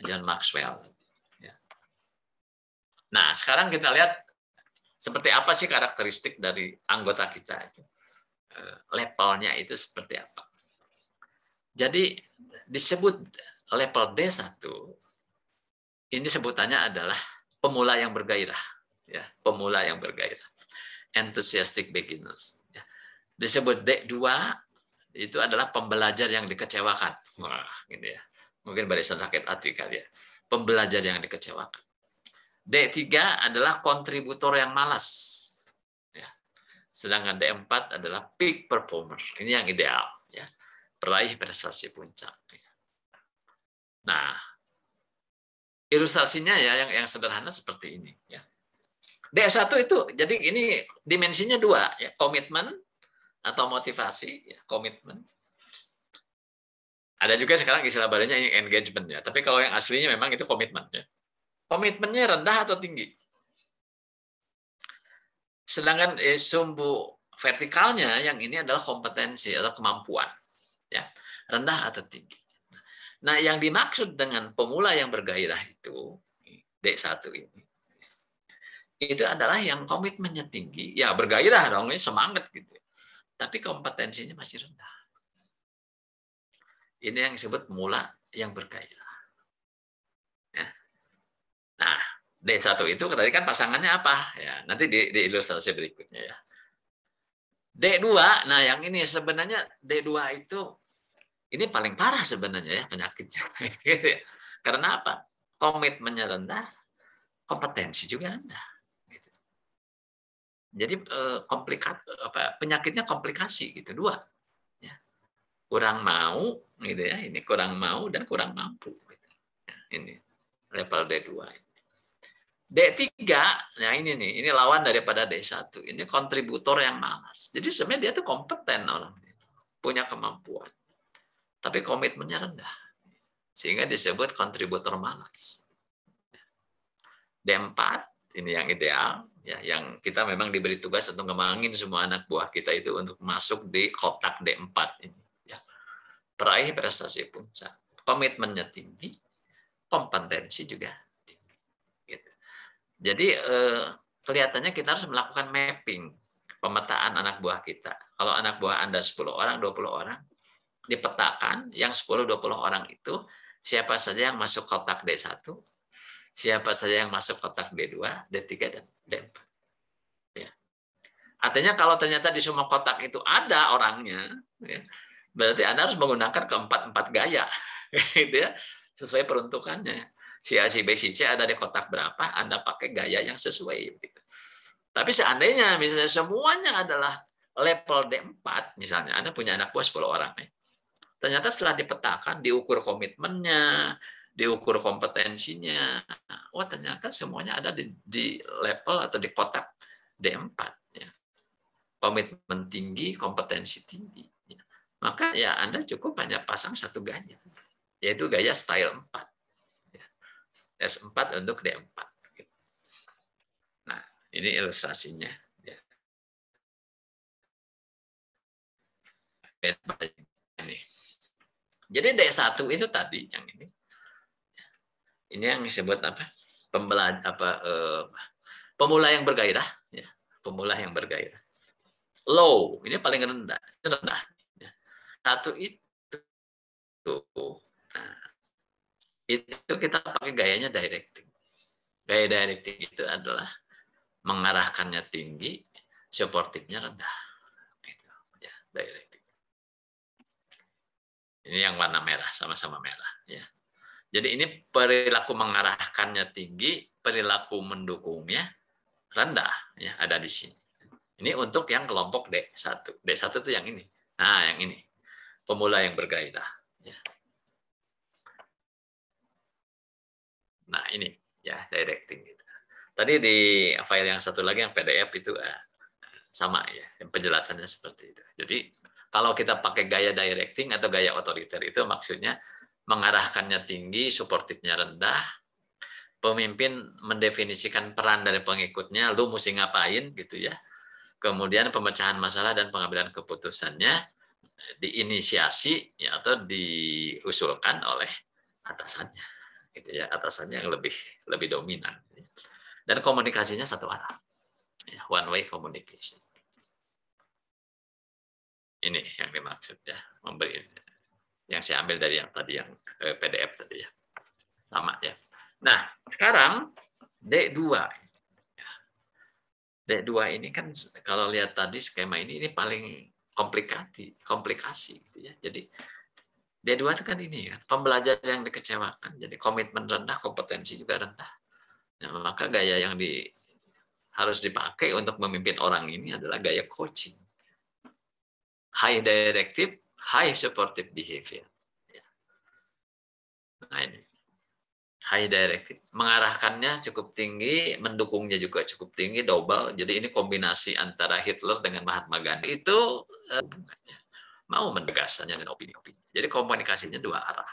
John Maxwell. Nah, sekarang kita lihat seperti apa sih karakteristik dari anggota kita. Levelnya itu seperti apa. Jadi disebut level D1, ini sebutannya adalah pemula yang bergairah. Ya, pemula yang bergairah. Enthusiastic beginners. Ya. Disebut D2, itu adalah pembelajar yang dikecewakan. Wah, ini ya. Mungkin barisan sakit hati kali ya. Pembelajar yang dikecewakan. D3 adalah kontributor yang malas. Ya. Sedangkan D4 adalah peak performer. Ini yang ideal. Ya. Peraih prestasi puncak. Nah, ilustrasinya ya yang sederhana seperti ini. Ya. D1 itu, jadi ini dimensinya 2. Ya. Komitmen atau motivasi. Ya. Komitmen. Ada juga sekarang istilah barunya engagement. Ya. Tapi kalau yang aslinya memang itu komitmen. Ya. Komitmennya rendah atau tinggi. Sedangkan sumbu vertikalnya yang ini adalah kompetensi atau kemampuan. Ya, rendah atau tinggi. Nah, yang dimaksud dengan pemula yang bergairah itu, D1 ini, itu adalah yang komitmennya tinggi, ya bergairah dong, semangat gitu. Tapi kompetensinya masih rendah. Ini yang disebut pemula yang bergairah. Ya. Nah, D1 itu tadi kan pasangannya apa? Ya, nanti di ilustrasi berikutnya ya. D2, nah yang ini sebenarnya D2 itu ini paling parah sebenarnya ya penyakitnya. Karena apa? Komitmennya rendah, kompetensi juga rendah. Jadi penyakitnya komplikasi gitu, 2. Ya. Kurang mau gitu ya, ini kurang mau dan kurang mampu. Gitu. Ya, ini level D2. D3, nah ini nih, ini lawan daripada D1. Ini kontributor yang malas. Jadi sebenarnya dia tuh kompeten orang itu, punya kemampuan. Tapi komitmennya rendah. Sehingga disebut kontributor malas. D4, ini yang ideal, ya, yang kita memang diberi tugas untuk ngembangin semua anak buah kita itu untuk masuk di kotak D4 ini. Ya. Peraih prestasi puncak. Komitmennya tinggi, kompetensi juga tinggi. Gitu. Jadi kelihatannya kita harus melakukan mapping, pemetaan anak buah kita. Kalau anak buah Anda 10 orang, 20 orang, dipetakan yang 10-20 orang itu siapa saja yang masuk kotak D1, siapa saja yang masuk kotak D2, D3, dan D4. Ya. Artinya kalau ternyata di semua kotak itu ada orangnya, ya, Berarti Anda harus menggunakan keempat-empat gaya, gitu ya, sesuai peruntukannya. Si A, si B, si C ada di kotak berapa, Anda pakai gaya yang sesuai. Gitu. Tapi seandainya misalnya semuanya adalah level D4, misalnya Anda punya anak buah 10 orang nih. Ternyata setelah dipetakan, diukur komitmennya, diukur kompetensinya, wah ternyata semuanya ada di level atau di kotak D4. Ya. Komitmen tinggi, kompetensi tinggi. Ya. Maka ya Anda cukup hanya pasang satu gaya, yaitu gaya style 4. Ya. S4 untuk D4. Nah, ini ilustrasinya. Ya. Ini. Jadi D1 itu tadi yang ini. Ini yang disebut apa? Pemula yang bergairah, ya. Pemula yang bergairah. Low, ini paling rendah. Ini rendah. Ya. Satu itu. Nah, itu kita pakai gayanya directing. Gaya directing itu adalah mengarahkannya tinggi, supportifnya rendah. Itu, ya, directing. Ini yang warna merah, sama-sama merah. Ya. Jadi ini perilaku mengarahkannya tinggi, perilaku mendukungnya rendah. Ya, ada di sini. Ini untuk yang kelompok D1. D1 itu yang ini. Nah, yang ini. Pemula yang bergairah. Ya. Nah, ini ya directing. Tadi di file yang satu lagi yang PDF itu sama ya, penjelasannya seperti itu. Jadi kalau kita pakai gaya directing atau gaya otoriter itu maksudnya mengarahkannya tinggi, suportifnya rendah, pemimpin mendefinisikan peran dari pengikutnya, lu mesti ngapain gitu ya. Kemudian pemecahan masalah dan pengambilan keputusannya diinisiasi ya, atau diusulkan oleh atasannya, gitu ya, atasannya yang lebih dominan. Dan komunikasinya satu arah, ya, one way communication. Ini yang dimaksud ya, memberi yang saya ambil dari yang tadi yang PDF tadi ya, sama ya. Nah sekarang D2, D2 ini kan kalau lihat tadi skema ini paling komplikasi gitu ya. Jadi D2 itu kan ini kan pembelajar yang dikecewakan, jadi komitmen rendah, kompetensi juga rendah. Nah, maka gaya yang harus dipakai untuk memimpin orang ini adalah gaya coaching. High directive, high supportive behavior. Nah ini. High directive. Mengarahkannya cukup tinggi, mendukungnya juga cukup tinggi, double. Jadi ini kombinasi antara Hitler dengan Mahatma Gandhi itu hubungannya. Mau mendegasannya dan opini-opini. Jadi komunikasinya dua arah.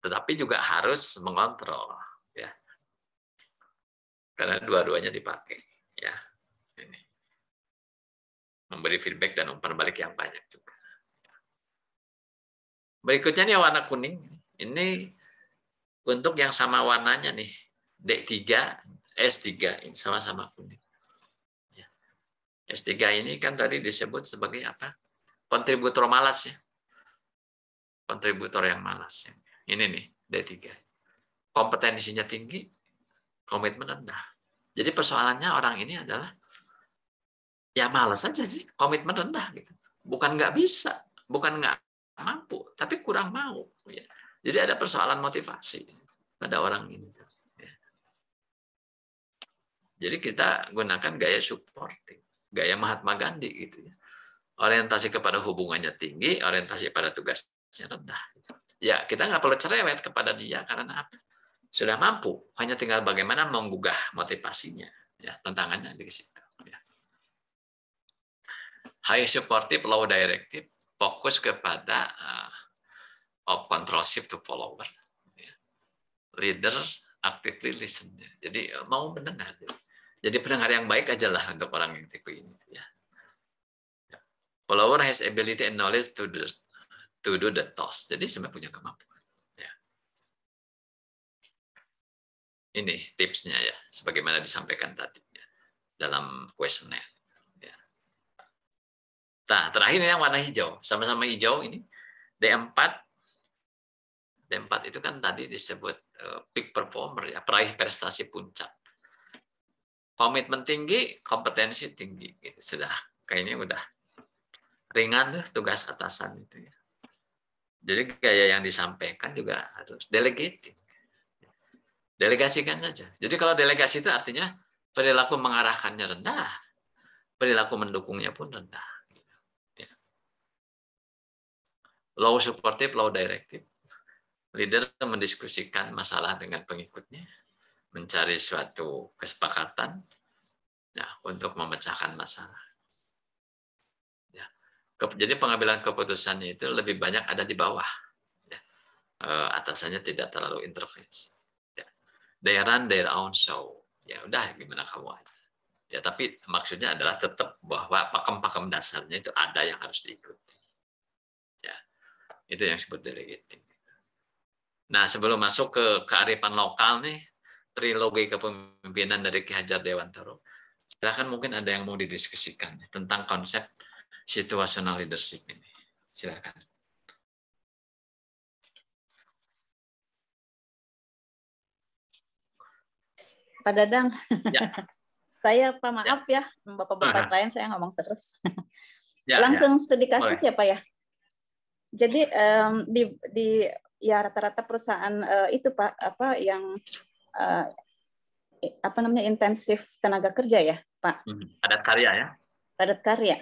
Tetapi juga harus mengontrol. Ya. Karena dua-duanya dipakai. Ya. Ini. Memberi feedback dan umpan balik yang banyak juga. Berikutnya nih warna kuning. Ini untuk yang sama warnanya nih. D3, S3 ini sama-sama kuning. Ya. S3 ini kan tadi disebut sebagai apa? Kontributor malas ya. Kontributor yang malas. Ya. Ini nih D3. Kompetensinya tinggi, komitmen rendah. Jadi persoalannya orang ini adalah ya malas aja sih, komitmen rendah gitu. Bukan nggak bisa, bukan nggak mampu, tapi kurang mau. Ya. Jadi ada persoalan motivasi pada orang ini. Ya. Jadi kita gunakan gaya supporting, gaya Mahatma Gandhi gitu ya. Orientasi kepada hubungannya tinggi, orientasi pada tugasnya rendah. Ya kita nggak perlu cerewet kepada dia karena apa? Sudah mampu, hanya tinggal bagaimana menggugah motivasinya. Ya, tantangannya di situ. Ya. High supportive, low directive, fokus kepada of control shift to follower. Ya. Leader actively listen. Jadi mau mendengar. Jadi pendengar yang baik aja lah untuk orang yang tipe ini. Ya. Follower has ability and knowledge to do the task. Jadi semua punya kemampuan. Ya. Ini tipsnya ya, sebagaimana disampaikan tadi ya, dalam kuesioner. Ya. Nah, terakhir ini yang warna hijau, sama-sama hijau ini D4. D4 itu kan tadi disebut peak performer ya, peraih prestasi puncak. Komitmen tinggi, kompetensi tinggi. Sudah, kayaknya udah ringan tuh tugas atasan itu ya. Jadi gaya yang disampaikan juga harus delegating. Delegasikan saja. Jadi kalau delegasi itu artinya perilaku mengarahkannya rendah, perilaku mendukungnya pun rendah. Ya. Low supportive, low directive. Leader mendiskusikan masalah dengan pengikutnya, mencari suatu kesepakatan ya, untuk memecahkan masalah. Ya. Jadi pengambilan keputusannya itu lebih banyak ada di bawah. Ya. Atasannya tidak terlalu intervensi. Ya. They run their own show. Ya udah gimana kamu aja. Ya tapi maksudnya adalah tetap bahwa pakem-pakem dasarnya itu ada yang harus diikuti. Ya. Itu yang disebut delegating. Nah, sebelum masuk ke kearifan lokal nih, trilogi kepemimpinan dari Ki Hajar Dewantara. Silakan mungkin ada yang mau didiskusikan tentang konsep situational leadership ini. Silakan. Pak Dadang. Ya. Saya Pak maaf ya, Bapak-bapak lain saya ngomong terus. Ya, langsung ya. studi kasus Boleh. ya Pak ya. Jadi di ya rata-rata perusahaan itu Pak apa yang apa namanya intensif tenaga kerja ya Pak. Padat karya ya. Padat karya.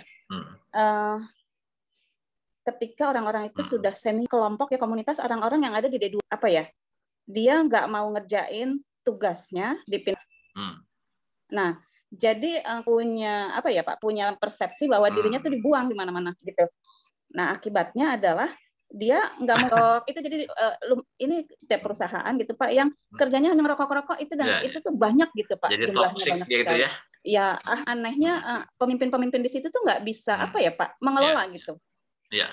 Ketika orang-orang itu sudah semi kelompok ya komunitas orang-orang yang ada di D2 apa ya, dia nggak mau ngerjain tugasnya di Nah, jadi punya apa ya Pak, punya persepsi bahwa dirinya tuh dibuang di mana-mana gitu. Nah, akibatnya adalah dia nggak mau itu jadi ini setiap perusahaan gitu Pak yang kerjanya hanya ngerokok-rokok itu dan itu tuh banyak gitu Pak, jadi jumlahnya toxic banyak gitu sekali. Ya. Ya anehnya pemimpin-pemimpin di situ tuh nggak bisa apa ya Pak mengelola gitu. Iya.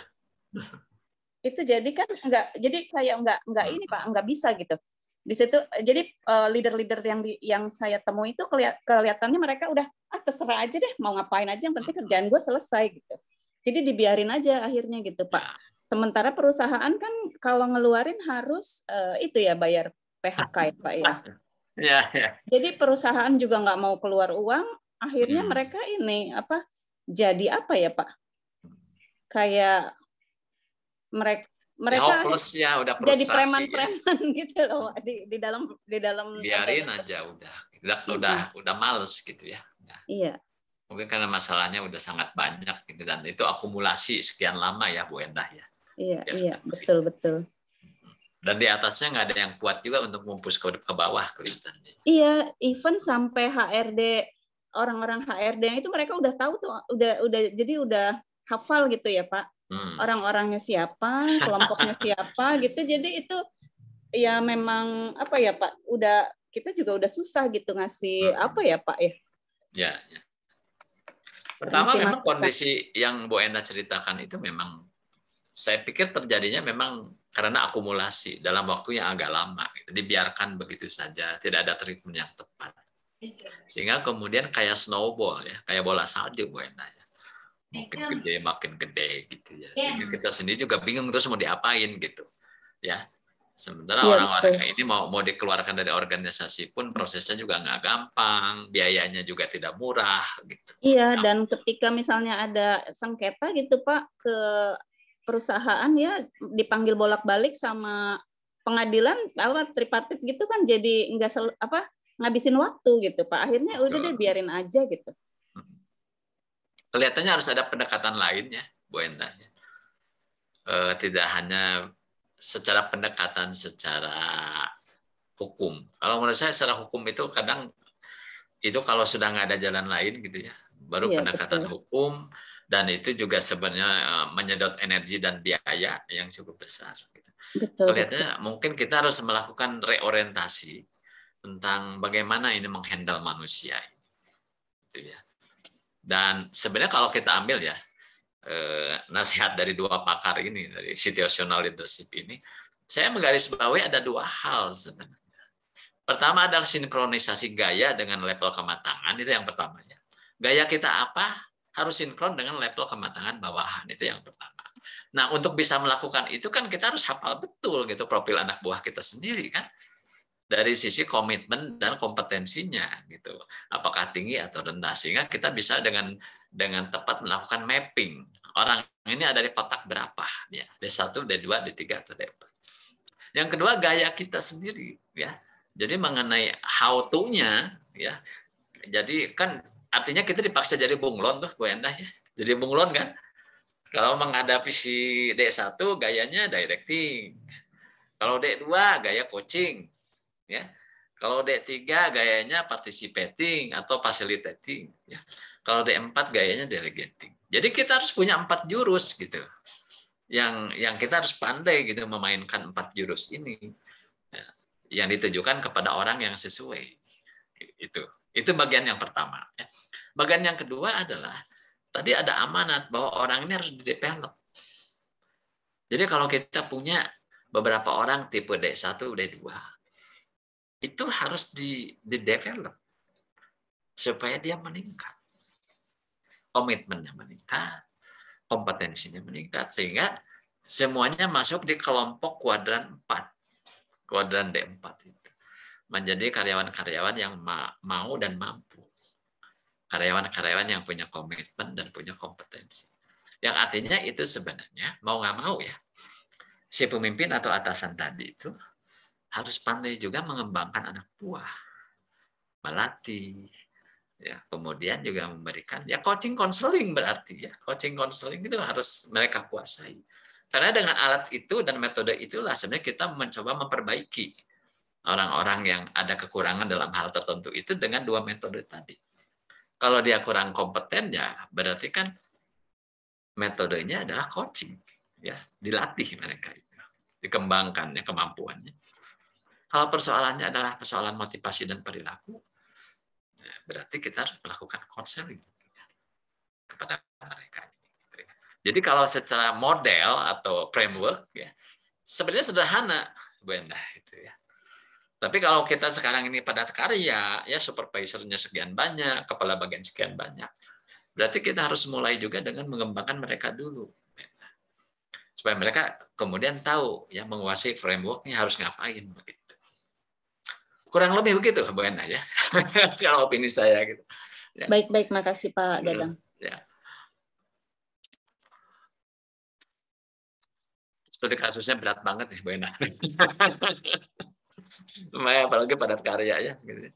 Itu jadi kan jadi kayak nggak ini Pak nggak bisa gitu. Di situ jadi leader-leader yang saya temui itu kelihatannya mereka udah terserah aja deh mau ngapain aja yang penting kerjaan gue selesai gitu. Jadi dibiarin aja akhirnya gitu Pak. Sementara perusahaan kan kalau ngeluarin harus itu ya bayar PHK ya Pak ya. Ya. Jadi perusahaan juga nggak mau keluar uang, akhirnya mereka ini apa? Jadi apa ya Pak? Kayak mereka hopeless ya, udah frustrasi. Jadi preman-preman ya. Gitu loh di dalam biarin aja udah males gitu ya. Nah. Iya. Mungkin karena masalahnya udah sangat banyak gitu dan itu akumulasi sekian lama ya Bu Endah ya. Iya, betul. Dan di atasnya nggak ada yang kuat juga untuk mempush ke bawah kelihatannya. Iya, even sampai HRD orang-orang HRD itu mereka udah tahu tuh, udah hafal gitu ya Pak. Orang-orangnya siapa, kelompoknya siapa gitu. Jadi itu ya memang apa ya Pak, kita juga udah susah gitu ngasih apa ya Pak ya. Ya. Pertama memang kondisi yang Bu Endah ceritakan itu memang saya pikir terjadinya memang karena akumulasi dalam waktu yang agak lama. Dibiarkan begitu saja, tidak ada treatment yang tepat. Sehingga kemudian kayak snowball ya, kayak bola salju Bu Endah ya. Makin gede gitu ya. Sehingga kita sendiri juga bingung terus mau diapain gitu. Ya. Sementara orang-orang ini mau dikeluarkan dari organisasi pun prosesnya juga nggak gampang, biayanya juga tidak murah gitu. Iya, dan ketika misalnya ada sengketa gitu Pak ke perusahaan ya dipanggil bolak-balik sama pengadilan tripartit gitu kan jadi ngabisin waktu gitu Pak. Akhirnya udah deh biarin aja gitu. Kelihatannya harus ada pendekatan lain ya, Bu Endah. Tidak hanya secara pendekatan secara hukum. Kalau menurut saya secara hukum itu kadang itu kalau sudah nggak ada jalan lain gitu ya, baru pendekatan hukum dan itu juga sebenarnya menyedot energi dan biaya yang cukup besar. Gitu. Kelihatannya mungkin kita harus melakukan reorientasi tentang bagaimana ini menghandle manusia. Gitu ya. Dan sebenarnya kalau kita ambil ya nasihat dari dua pakar ini, dari situational leadership ini, saya menggarisbawahi ada dua hal sebenarnya. Pertama adalah sinkronisasi gaya dengan level kematangan, itu yang pertama ya. Gaya kita apa harus sinkron dengan level kematangan bawahan, itu yang pertama. Nah, untuk bisa melakukan itu kan kita harus hafal betul gitu profil anak buah kita sendiri kan. Dari sisi komitmen dan kompetensinya gitu. Apakah tinggi atau rendah, sehingga kita bisa dengan tepat melakukan mapping orang ini ada di kotak berapa, ya, D1, D2, D3 atau D4. Yang kedua, gaya kita sendiri, ya. Jadi mengenai how to-nya, ya. Jadi kan artinya kita dipaksa jadi bunglon tuh, Bu Endah, ya. Jadi bunglon kan. Kalau menghadapi si D1 gayanya directing. Kalau D2 gaya coaching, ya. Kalau D3 gayanya participating atau facilitating, ya. Kalau D4 gayanya delegating. Jadi kita harus punya 4 jurus gitu. Yang kita harus pandai gitu memainkan 4 jurus ini. Ya, yang ditujukan kepada orang yang sesuai. Itu bagian yang pertama, ya. Bagian yang kedua adalah tadi ada amanat bahwa orang ini harus di-develop. Jadi kalau kita punya beberapa orang tipe D1, D2, itu harus di-develop supaya dia meningkat. Komitmennya meningkat, kompetensinya meningkat, sehingga semuanya masuk di kelompok kuadran 4. Kuadran D4 itu. Menjadi karyawan-karyawan yang mau dan mampu. Karyawan-karyawan yang punya komitmen dan punya kompetensi. Yang artinya itu sebenarnya mau nggak mau ya, si pemimpin atau atasan tadi itu harus pandai juga mengembangkan anak buah, melatih, ya, kemudian juga memberikan ya coaching konseling, berarti ya coaching konseling itu harus mereka kuasai. Karena dengan alat itu dan metode itulah sebenarnya kita mencoba memperbaiki orang-orang yang ada kekurangan dalam hal tertentu itu dengan 2 metode tadi. Kalau dia kurang kompeten ya berarti kan metodenya adalah coaching, ya, dilatih mereka itu, dikembangkan ya kemampuannya. Kalau persoalannya adalah persoalan motivasi dan perilaku, ya, berarti kita harus melakukan konseling kepada mereka. Jadi kalau secara model atau framework ya sebenarnya sederhana, Bu Endah, itu ya. Tapi kalau kita sekarang ini padat karya, ya supervisornya sekian banyak, kepala bagian sekian banyak, berarti kita harus mulai juga dengan mengembangkan mereka dulu, supaya mereka kemudian tahu ya menguasai frameworknya harus ngapain begitu. Kurang lebih begitu, Bu Endah ya. Kalau opini saya gitu. Ya. Baik, makasih Pak Dadang. Ya. Studi kasusnya berat banget nih, Bu Endah. Apalagi padat karya ya. Gitu.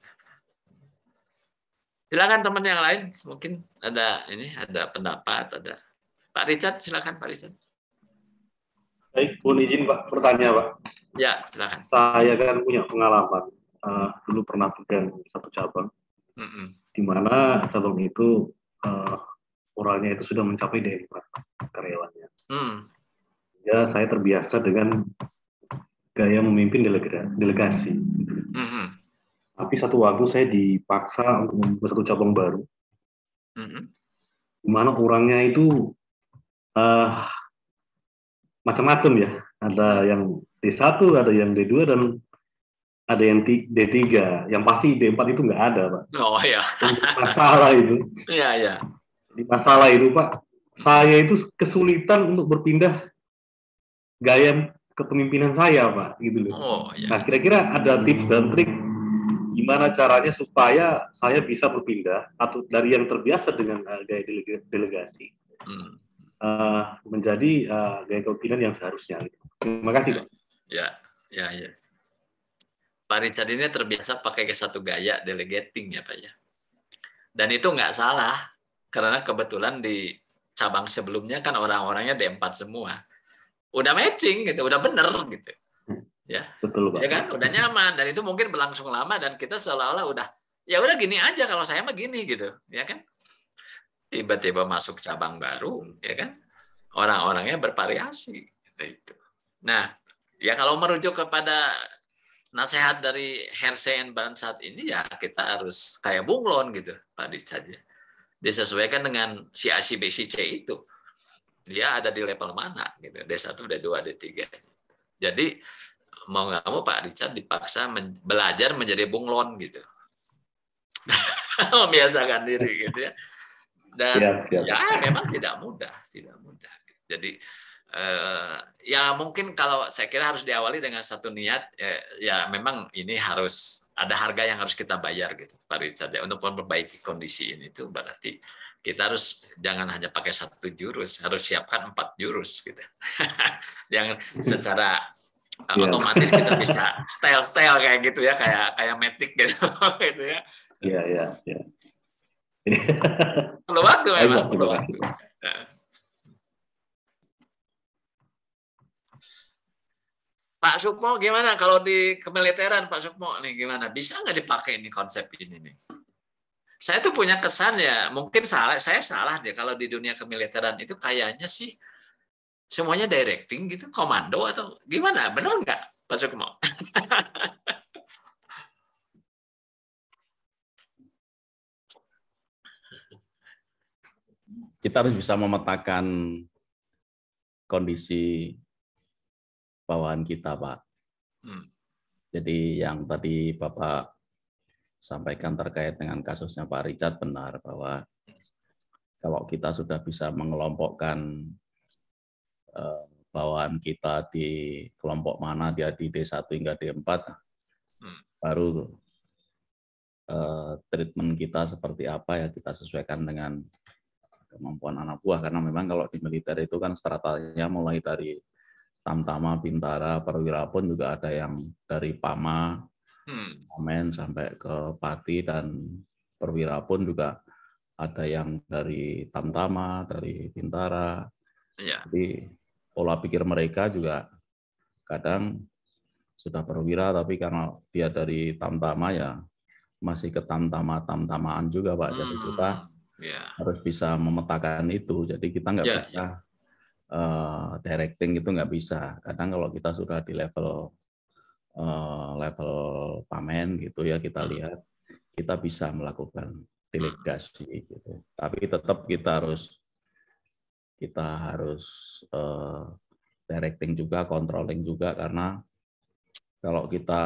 Silakan teman yang lain, mungkin ada pendapat, ada Pak Richard, silakan Pak Richard. Baik, mohon izin Pak, bertanya Pak. Ya, silakan. Saya kan punya pengalaman, dulu pernah pegang satu cabang, di mana cabang itu orangnya itu sudah mencapai D4 karyawannya. Ya, saya terbiasa dengan gaya memimpin delegasi. Tapi satu waktu saya dipaksa untuk membuat satu cabang baru, di mana orangnya itu macam-macam ya. Ada yang D1, ada yang D2, dan ada yang D3. Yang pasti D4 itu nggak ada, Pak. Oh ya. Masalah itu. Iya, iya. Di masalah itu, Pak, saya itu kesulitan untuk berpindah gaya kepemimpinan saya, Pak, gitu loh. Oh, ya. Nah, kira-kira ada tips dan trik gimana caranya supaya saya bisa berpindah atau dari yang terbiasa dengan gaya delegasi menjadi gaya kepemimpinan yang seharusnya. Terima kasih, Pak. Ya. Pak Richard ini terbiasa pakai satu gaya delegating ya, Pak ya. Dan itu nggak salah, karena kebetulan di cabang sebelumnya kan orang-orangnya D4 semua. Udah matching gitu, udah bener gitu. Ya. Betul, Pak. Ya kan, udah nyaman, dan itu mungkin berlangsung lama, dan kita seolah-olah udah gini aja, kalau saya mah gini gitu, ya kan. Tiba-tiba masuk cabang baru, ya kan, orang-orangnya bervariasi gitu. Nah, ya kalau merujuk kepada nasihat dari Hersey and Barnes saat ini, ya kita harus kayak bunglon gitu, Pak Richard ya. Disesuaikan dengan si A, si B, si C itu. Dia ada di level mana gitu, D1, D2, D3. Jadi mau nggak mau Pak Richard dipaksa belajar menjadi bunglon gitu. Membiasakan diri gitu ya. Dan siap. Ya memang tidak mudah. Jadi ya mungkin kalau saya kira harus diawali dengan satu niat, ya memang ini harus ada harga yang harus kita bayar gitu, Pak Richard ya, untuk memperbaiki kondisi ini. Itu berarti kita harus jangan hanya pakai 1 jurus, harus siapkan 4 jurus gitu. Yang secara otomatis kita bisa style kayak gitu ya, kayak Matic gitu, gitu ya. Iya. Perlu waktu memang. Perlu waktu. Pak Sukmo gimana kalau di kemiliteran, Pak Sukmo nih gimana? Bisa nggak dipakai ini konsep ini nih? Saya tuh punya kesan ya, mungkin saya salah deh kalau di dunia kemiliteran itu kayaknya sih semuanya directing gitu, komando atau gimana? Benar nggak, Pak Sukmo? Kita harus bisa memetakan kondisi bawahan kita, Pak. Jadi yang tadi Bapak sampaikan terkait dengan kasusnya Pak Richard benar, bahwa kalau kita sudah bisa mengelompokkan bawahan kita di kelompok mana, dia di D1 hingga D4, baru treatment kita seperti apa ya kita sesuaikan dengan kemampuan anak buah. Karena memang kalau di militer itu kan stratanya mulai dari Tamtama, Bintara, Perwira pun juga ada yang dari Pama, Pamen sampai ke Pati, dan Perwira pun juga ada yang dari Tamtama, dari Bintara. Ya. Jadi pola pikir mereka juga kadang sudah perwira, tapi karena dia dari Tamtama ya masih ke tamtamaan juga, Pak. Jadi kita harus bisa memetakan itu. Jadi kita nggak bisa directing itu nggak bisa. Kadang kalau kita sudah di level pamen gitu ya, kita lihat kita bisa melakukan delegasi gitu. Tapi tetap kita harus directing juga, controlling juga, karena kalau kita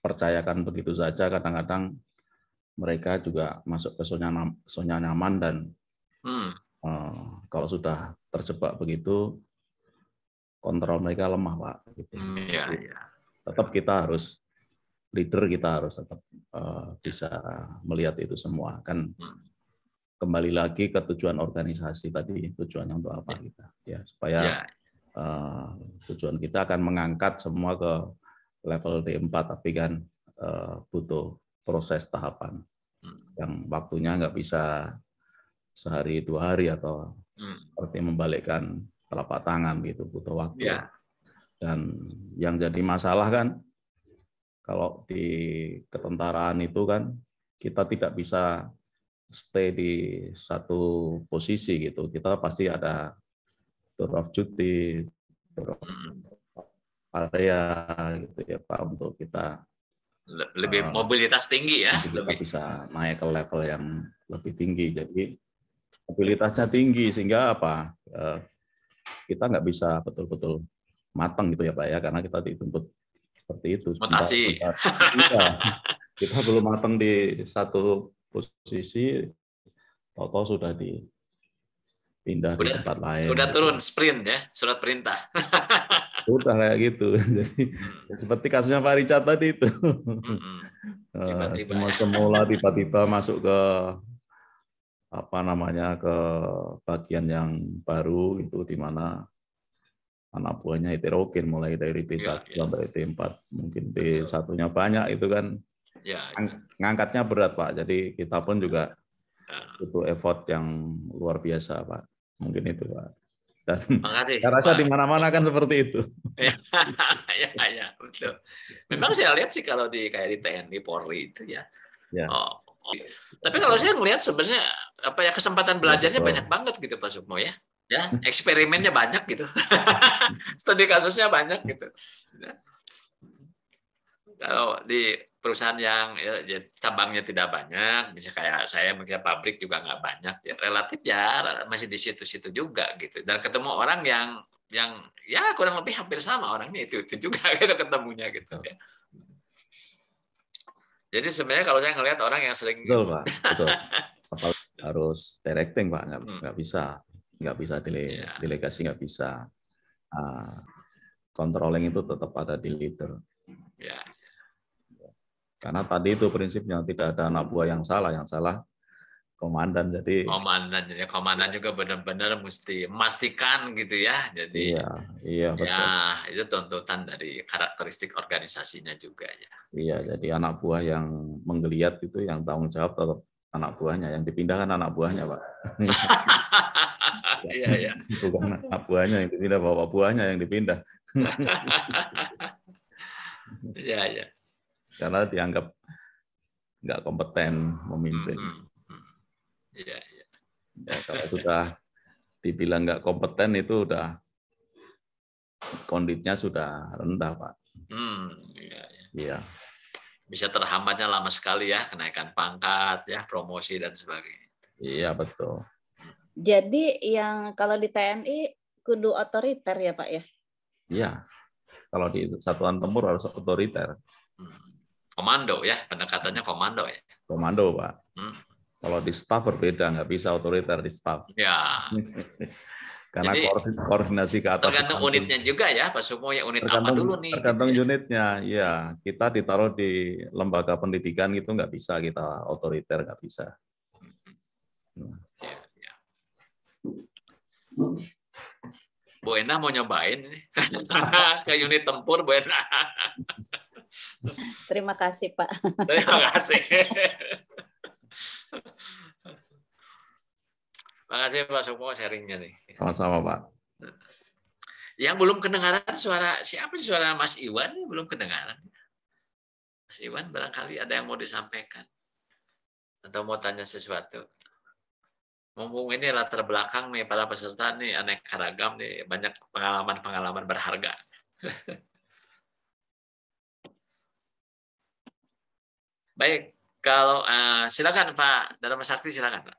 percayakan begitu saja, kadang-kadang mereka juga masuk ke zona nyaman, dan kalau sudah terjebak begitu, kontrol mereka lemah, Pak. Gitu. Tetap kita harus, leader kita harus tetap bisa melihat itu semua. Kan kembali lagi ke tujuan organisasi tadi, tujuannya untuk apa kita, ya supaya tujuan kita akan mengangkat semua ke level D4, tapi kan butuh proses tahapan yang waktunya nggak bisa sehari 2 hari atau seperti membalikkan telapak tangan gitu, butuh waktu. Dan yang jadi masalah kan kalau di ketentaraan itu kan kita tidak bisa stay di satu posisi gitu. Kita pasti ada tour of duty, tour of area gitu ya, Pak, untuk kita lebih mobilitas tinggi ya. Kita bisa naik ke level yang lebih tinggi. Jadi mobilitasnya tinggi sehingga apa? Kita nggak bisa betul-betul matang gitu ya, Pak ya, karena kita dituntut seperti itu. Mutasi. Kita belum matang di satu posisi, tahu-tahu sudah dipindah di tempat lain. Udah turun sprint ya, surat perintah. Udah kayak gitu. Jadi seperti kasusnya Pak Richard tadi itu. Semula tiba-tiba masuk ke ke bagian yang baru itu, di mana anak buahnya heterogen mulai dari D1 sampai D4. Mungkin D1-nya banyak itu kan. Ngangkatnya berat, Pak. Jadi kita pun juga butuh effort yang luar biasa, Pak. Mungkin itu, Pak. Dan saya rasa di mana-mana kan seperti itu. Ya, betul. Memang saya lihat sih kalau kayak di TNI, Polri itu ya. Tapi kalau saya ngelihat sebenarnya kesempatan belajarnya banyak banget gitu, Pak Sukmo ya. Ya, eksperimennya banyak gitu. Studi kasusnya banyak gitu. Kalau di perusahaan yang cabangnya tidak banyak, misalnya kayak saya mungkin pabrik juga nggak banyak, ya relatif ya masih di situ-situ juga gitu. Dan ketemu orang yang ya kurang lebih hampir sama orangnya itu juga gitu ketemunya gitu ya. Jadi sebenarnya kalau saya ngelihat orang yang sering betul, Pak, betul. Harus directing, Pak, nggak bisa delegasi, nggak bisa. Controlling itu tetap ada di leader. Ya. Karena tadi itu prinsipnya tidak ada anak buah yang salah komandan. Jadi komandan juga benar-benar mesti memastikan gitu ya. Jadi iya betul. Ya, itu tuntutan dari karakteristik organisasinya juga ya. Iya, jadi anak buah yang menggeliat itu yang tanggung jawab tetap anak buahnya, yang dipindahkan anak buahnya, Pak. Iya. Bukan anak buahnya yang dipindah, bapak buahnya yang dipindah. Iya. Karena dianggap nggak kompeten memimpin. Iya. Ya, kalau sudah dibilang nggak kompeten itu udah konditnya sudah rendah, Pak. Iya. Bisa terhambatnya lama sekali ya, kenaikan pangkat, ya, promosi dan sebagainya. Iya, betul. Jadi yang kalau di TNI kudu otoriter ya, Pak ya? Iya. Kalau di satuan tempur harus otoriter. Komando ya, pendekatannya komando ya. Komando, Pak. Kalau di staf berbeda, nggak bisa otoriter di staf. Ya. Karena jadi, koordinasi ke atas. Tergantung unitnya juga ya, Pak Sumo, ya unit apa dulu nih? Tergantung unitnya, ya. Kita ditaruh di lembaga pendidikan itu nggak bisa kita otoriter, nggak bisa. Ya. Bu Endah mau nyobain nih ke unit tempur, Bu Endah. Terima kasih, Pak. Terima kasih. Terima kasih Pak Sumo sharingnya nih. Sama-sama, Pak. Yang belum kedengaran suara siapa sih, suara Mas Iwan nih belum kedengaran. Mas Iwan barangkali ada yang mau disampaikan atau mau tanya sesuatu. Mumpung ini latar belakang nih para peserta nih aneka ragam nih, banyak pengalaman-pengalaman berharga. Baik, kalau silakan Pak Dharma Sakti, silakan Pak.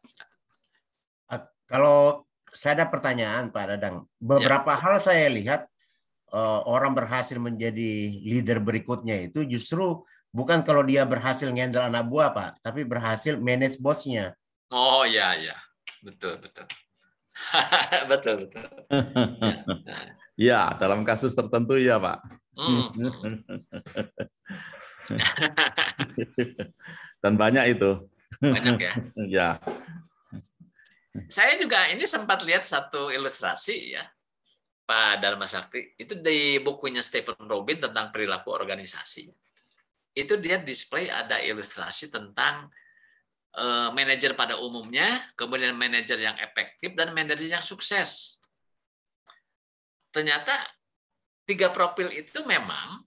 Kalau saya ada pertanyaan Pak Dadang, beberapa hal saya lihat orang berhasil menjadi leader berikutnya itu justru bukan kalau dia berhasil ngendel anak buah Pak, tapi berhasil manage bosnya. Oh iya, betul. betul. Ya, dalam kasus tertentu ya Pak. Dan banyak itu. Banyak ya. Ya. Saya juga ini sempat lihat satu ilustrasi ya, Pak Dharma Sakti. Itu di bukunya Stephen Robin tentang perilaku organisasi. Itu dia display ada ilustrasi tentang manajer pada umumnya, kemudian manajer yang efektif, dan manajer yang sukses. Ternyata 3 profil itu memang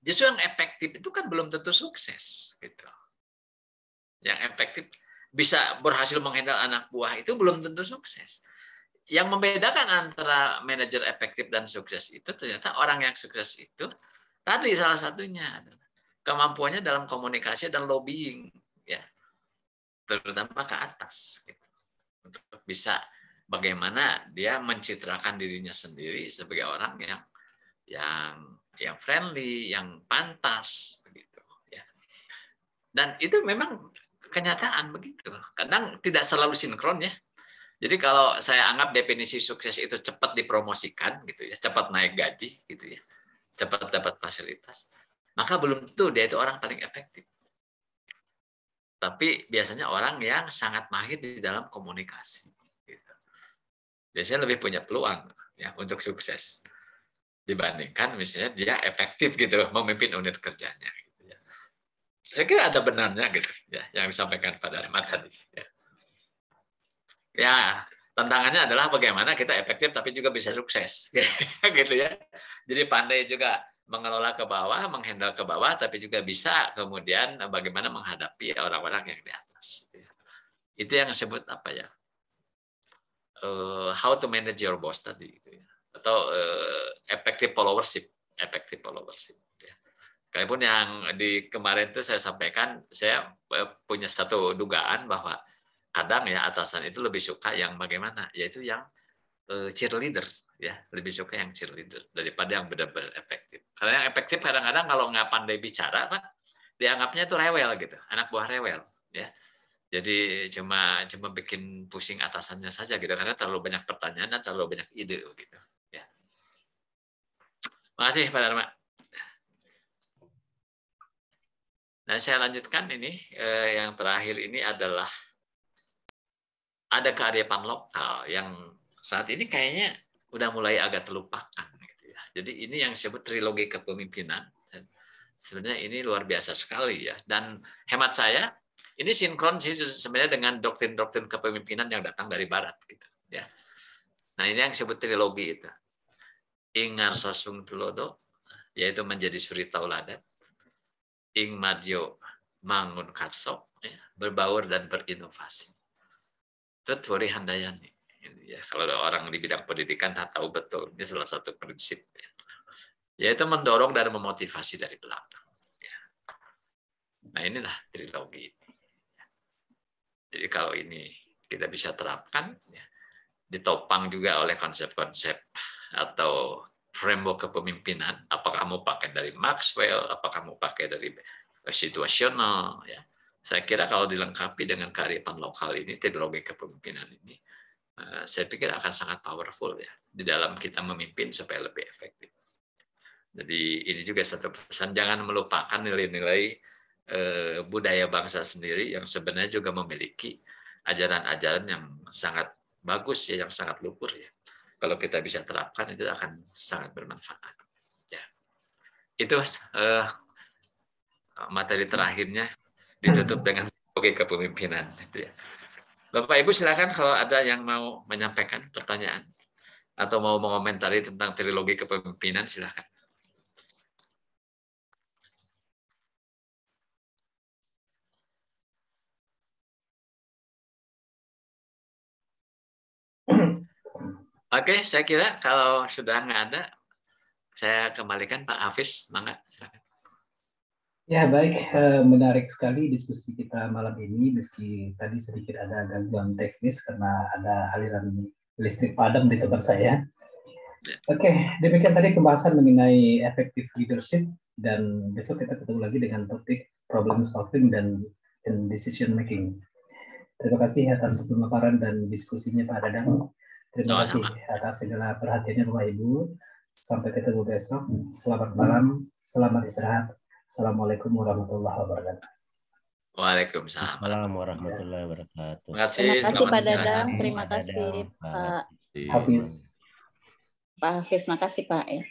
justru yang efektif itu kan belum tentu sukses gitu. Yang efektif bisa berhasil menghandle anak buah itu belum tentu sukses. Yang membedakan antara manajer efektif dan sukses itu ternyata orang yang sukses itu tadi salah satunya adalah kemampuannya dalam komunikasi dan lobbying ya, terutama ke atas gitu. Untuk bisa bagaimana dia mencitrakan dirinya sendiri sebagai orang yang friendly, yang pantas begitu ya. Dan itu memang kenyataan begitu. Kadang tidak selalu sinkron ya. Jadi kalau saya anggap definisi sukses itu cepat dipromosikan gitu ya, cepat naik gaji gitu ya, cepat dapat fasilitas, maka belum tentu dia itu orang paling efektif. Tapi biasanya orang yang sangat mahir di dalam komunikasi. Gitu. Biasanya lebih punya peluang ya untuk sukses dibandingkan misalnya dia efektif gitu memimpin unit kerjanya. Saya kira ada benarnya gitu ya yang disampaikan Pak Dharma tadi. Ya, tantangannya adalah bagaimana kita efektif tapi juga bisa sukses gitu ya. Jadi pandai juga mengelola ke bawah, menghandle ke bawah, tapi juga bisa kemudian bagaimana menghadapi orang-orang yang di atas. Itu yang disebut apa ya? How to manage your boss tadi gitu ya. Atau effective followership. Kalaupun yang di kemarin itu saya sampaikan, saya punya satu dugaan bahwa kadang ya atasan itu lebih suka yang bagaimana, yaitu yang cheerleader ya, lebih suka yang cheerleader daripada yang benar-benar efektif. Karena yang efektif kadang-kadang kalau nggak pandai bicara, Pak, dianggapnya itu rewel gitu, anak buah rewel ya. Jadi cuma bikin pusing atasannya saja gitu, karena terlalu banyak pertanyaan dan terlalu banyak ide gitu ya. Makasih Pak Dharma. Nah, saya lanjutkan ini yang terakhir ini adalah ada kearifan lokal yang saat ini kayaknya udah mulai agak terlupakan. Gitu ya. Jadi ini yang disebut trilogi kepemimpinan. Sebenarnya ini luar biasa sekali ya. Dan hemat saya, ini sinkron sih sebenarnya dengan doktrin-doktrin kepemimpinan yang datang dari Barat. Gitu, ya. Nah ini yang disebut trilogi itu. Ing Ngarsosung Tulodo, yaitu menjadi suri tauladan. Ing Madyo Mangun Karso, ya, berbaur dan berinovasi. Itu Turi Handayani. Ya, kalau orang di bidang pendidikan tahu betul, ini salah satu prinsip. Ya. Yaitu mendorong dan memotivasi dari belakang. Ya. Nah inilah trilogi. Jadi kalau ini kita bisa terapkan, ya, ditopang juga oleh konsep-konsep atau framework kepemimpinan. Apakah mau pakai dari Maxwell, apakah mau pakai dari situasional, ya. Saya kira kalau dilengkapi dengan kearifan lokal ini, teknologi kepemimpinan ini, saya pikir akan sangat powerful ya di dalam kita memimpin supaya lebih efektif. Jadi ini juga satu pesan, jangan melupakan nilai-nilai budaya bangsa sendiri yang sebenarnya juga memiliki ajaran-ajaran yang sangat bagus ya, yang sangat luhur ya. Kalau kita bisa terapkan itu akan sangat bermanfaat. Ya. Itu materi terakhirnya ditutup dengan teknologi kepemimpinan. Bapak Ibu silakan kalau ada yang mau menyampaikan pertanyaan atau mau mengomentari tentang trilogi kepemimpinan silakan. Oke, saya kira kalau sudah nggak ada, saya kembalikan Pak Hafiz, mangga silakan. Ya baik, menarik sekali diskusi kita malam ini, meski tadi sedikit ada gangguan teknis karena ada aliran listrik padam di tempat saya. Oke, demikian tadi pembahasan mengenai effective leadership, dan besok kita ketemu lagi dengan topik problem solving dan decision making. Terima kasih atas pemaparan dan diskusinya Pak Dadang. Terima kasih atas segala perhatiannya Bapak Ibu. Sampai ketemu besok. Selamat malam, selamat istirahat. Assalamualaikum warahmatullahi wabarakatuh. Waalaikumsalam warahmatullahi wabarakatuh. Terima kasih Pak Dadang, terima kasih Pak Hafiz. Hafiz, makasih Pak ya.